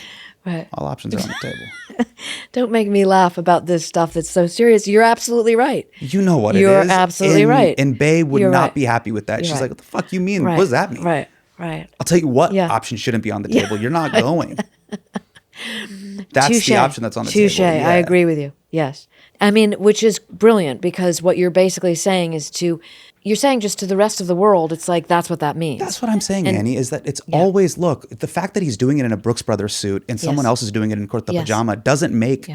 all options are on the table. Don't make me laugh about this stuff that's so serious. You're absolutely right. You know what it is. You're absolutely right. And Bae would You're not right. be happy with that. You're She's right. like, what the fuck you mean? Right. What does that mean? Right. I'll tell you what option shouldn't be on the table. You're not going. That's Touché. the option that's on the Touché. table. I agree with you. Yes. I mean, which is brilliant because what you're basically saying is you're saying just to the rest of the world, it's like, that's what that means. That's what I'm saying, Annie, is that it's always, look, the fact that he's doing it in a Brooks Brothers suit and someone else is doing it in kurta pajama doesn't make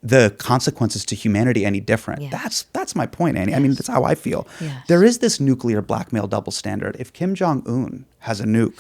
the consequences to humanity any different. That's my point, Annie. I mean, that's how I feel. There is this nuclear blackmail double standard. If Kim Jong-un has a nuke,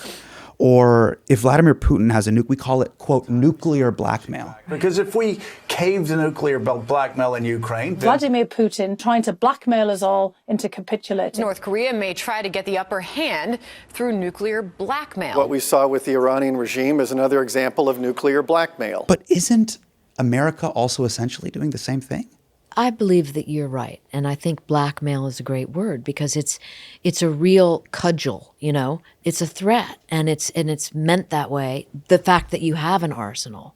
or if Vladimir Putin has a nuke, we call it, quote, nuclear blackmail. Because if we cave the nuclear blackmail in Ukraine... Vladimir Putin trying to blackmail us all into capitulating. North Korea may try to get the upper hand through nuclear blackmail. What we saw with the Iranian regime is another example of nuclear blackmail. But isn't America also essentially doing the same thing? I believe that you're right. And I think blackmail is a great word because it's a real cudgel, you know? It's a threat and it's meant that way. The fact that you have an arsenal.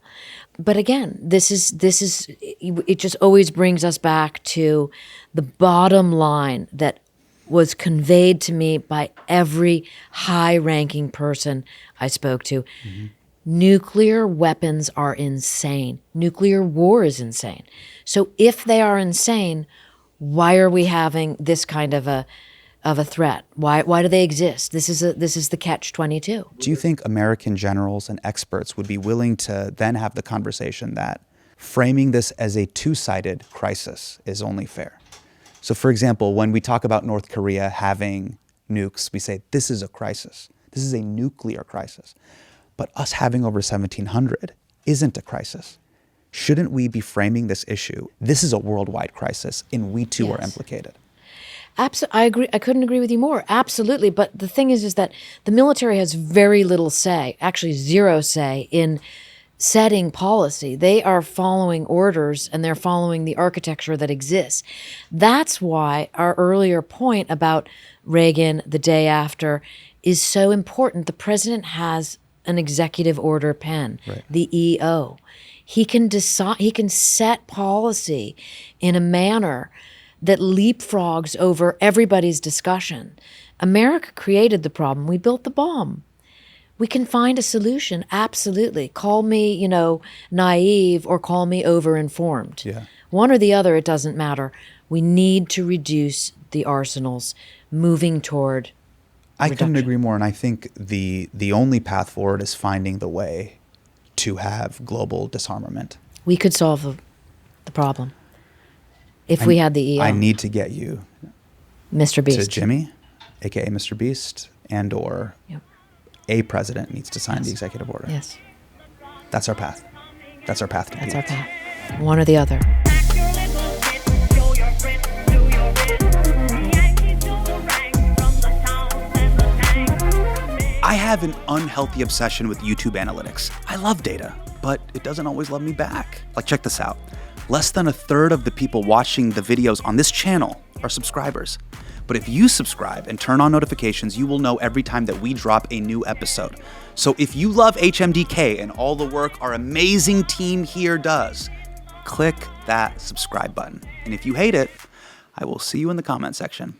But again, this is it just always brings us back to the bottom line that was conveyed to me by every high-ranking person I spoke to. Mm-hmm. Nuclear weapons are insane. Nuclear war is insane. So if they are insane, why are we having this kind of a threat? Why do they exist? This is the catch-22. Do you think American generals and experts would be willing to then have the conversation that framing this as a two-sided crisis is only fair? So for example, when we talk about North Korea having nukes, we say this is a crisis. This is a nuclear crisis. But us having over 1,700 isn't a crisis. Shouldn't we be framing this issue? This is a worldwide crisis, and we too are implicated. I agree. I couldn't agree with you more. Absolutely. But the thing is that the military has very little say, actually zero say, in setting policy. They are following orders and they're following the architecture that exists. That's why our earlier point about Reagan the day after is so important. The president has an executive order pen, the EO. He can decide, he can set policy in a manner that leapfrogs over everybody's discussion. America created the problem. We built the bomb. We can find a solution, absolutely. Call me, naive or call me overinformed. Yeah. One or the other, it doesn't matter. We need to reduce the arsenals, moving toward I couldn't agree more, and I think the only path forward is finding the way to have global disarmament. We could solve the problem if we had the EO. I need to get you, Mr. Beast, to Jimmy, aka Mr. Beast, and or a president needs to sign the executive order. Yes, that's our path. That's our path to peace. That's our path. One or the other. I have an unhealthy obsession with YouTube analytics. I love data, but it doesn't always love me back. Like, check this out. Less than a third of the people watching the videos on this channel are subscribers. But if you subscribe and turn on notifications, you will know every time that we drop a new episode. So if you love HMDK and all the work our amazing team here does, click that subscribe button. And if you hate it, I will see you in the comment section.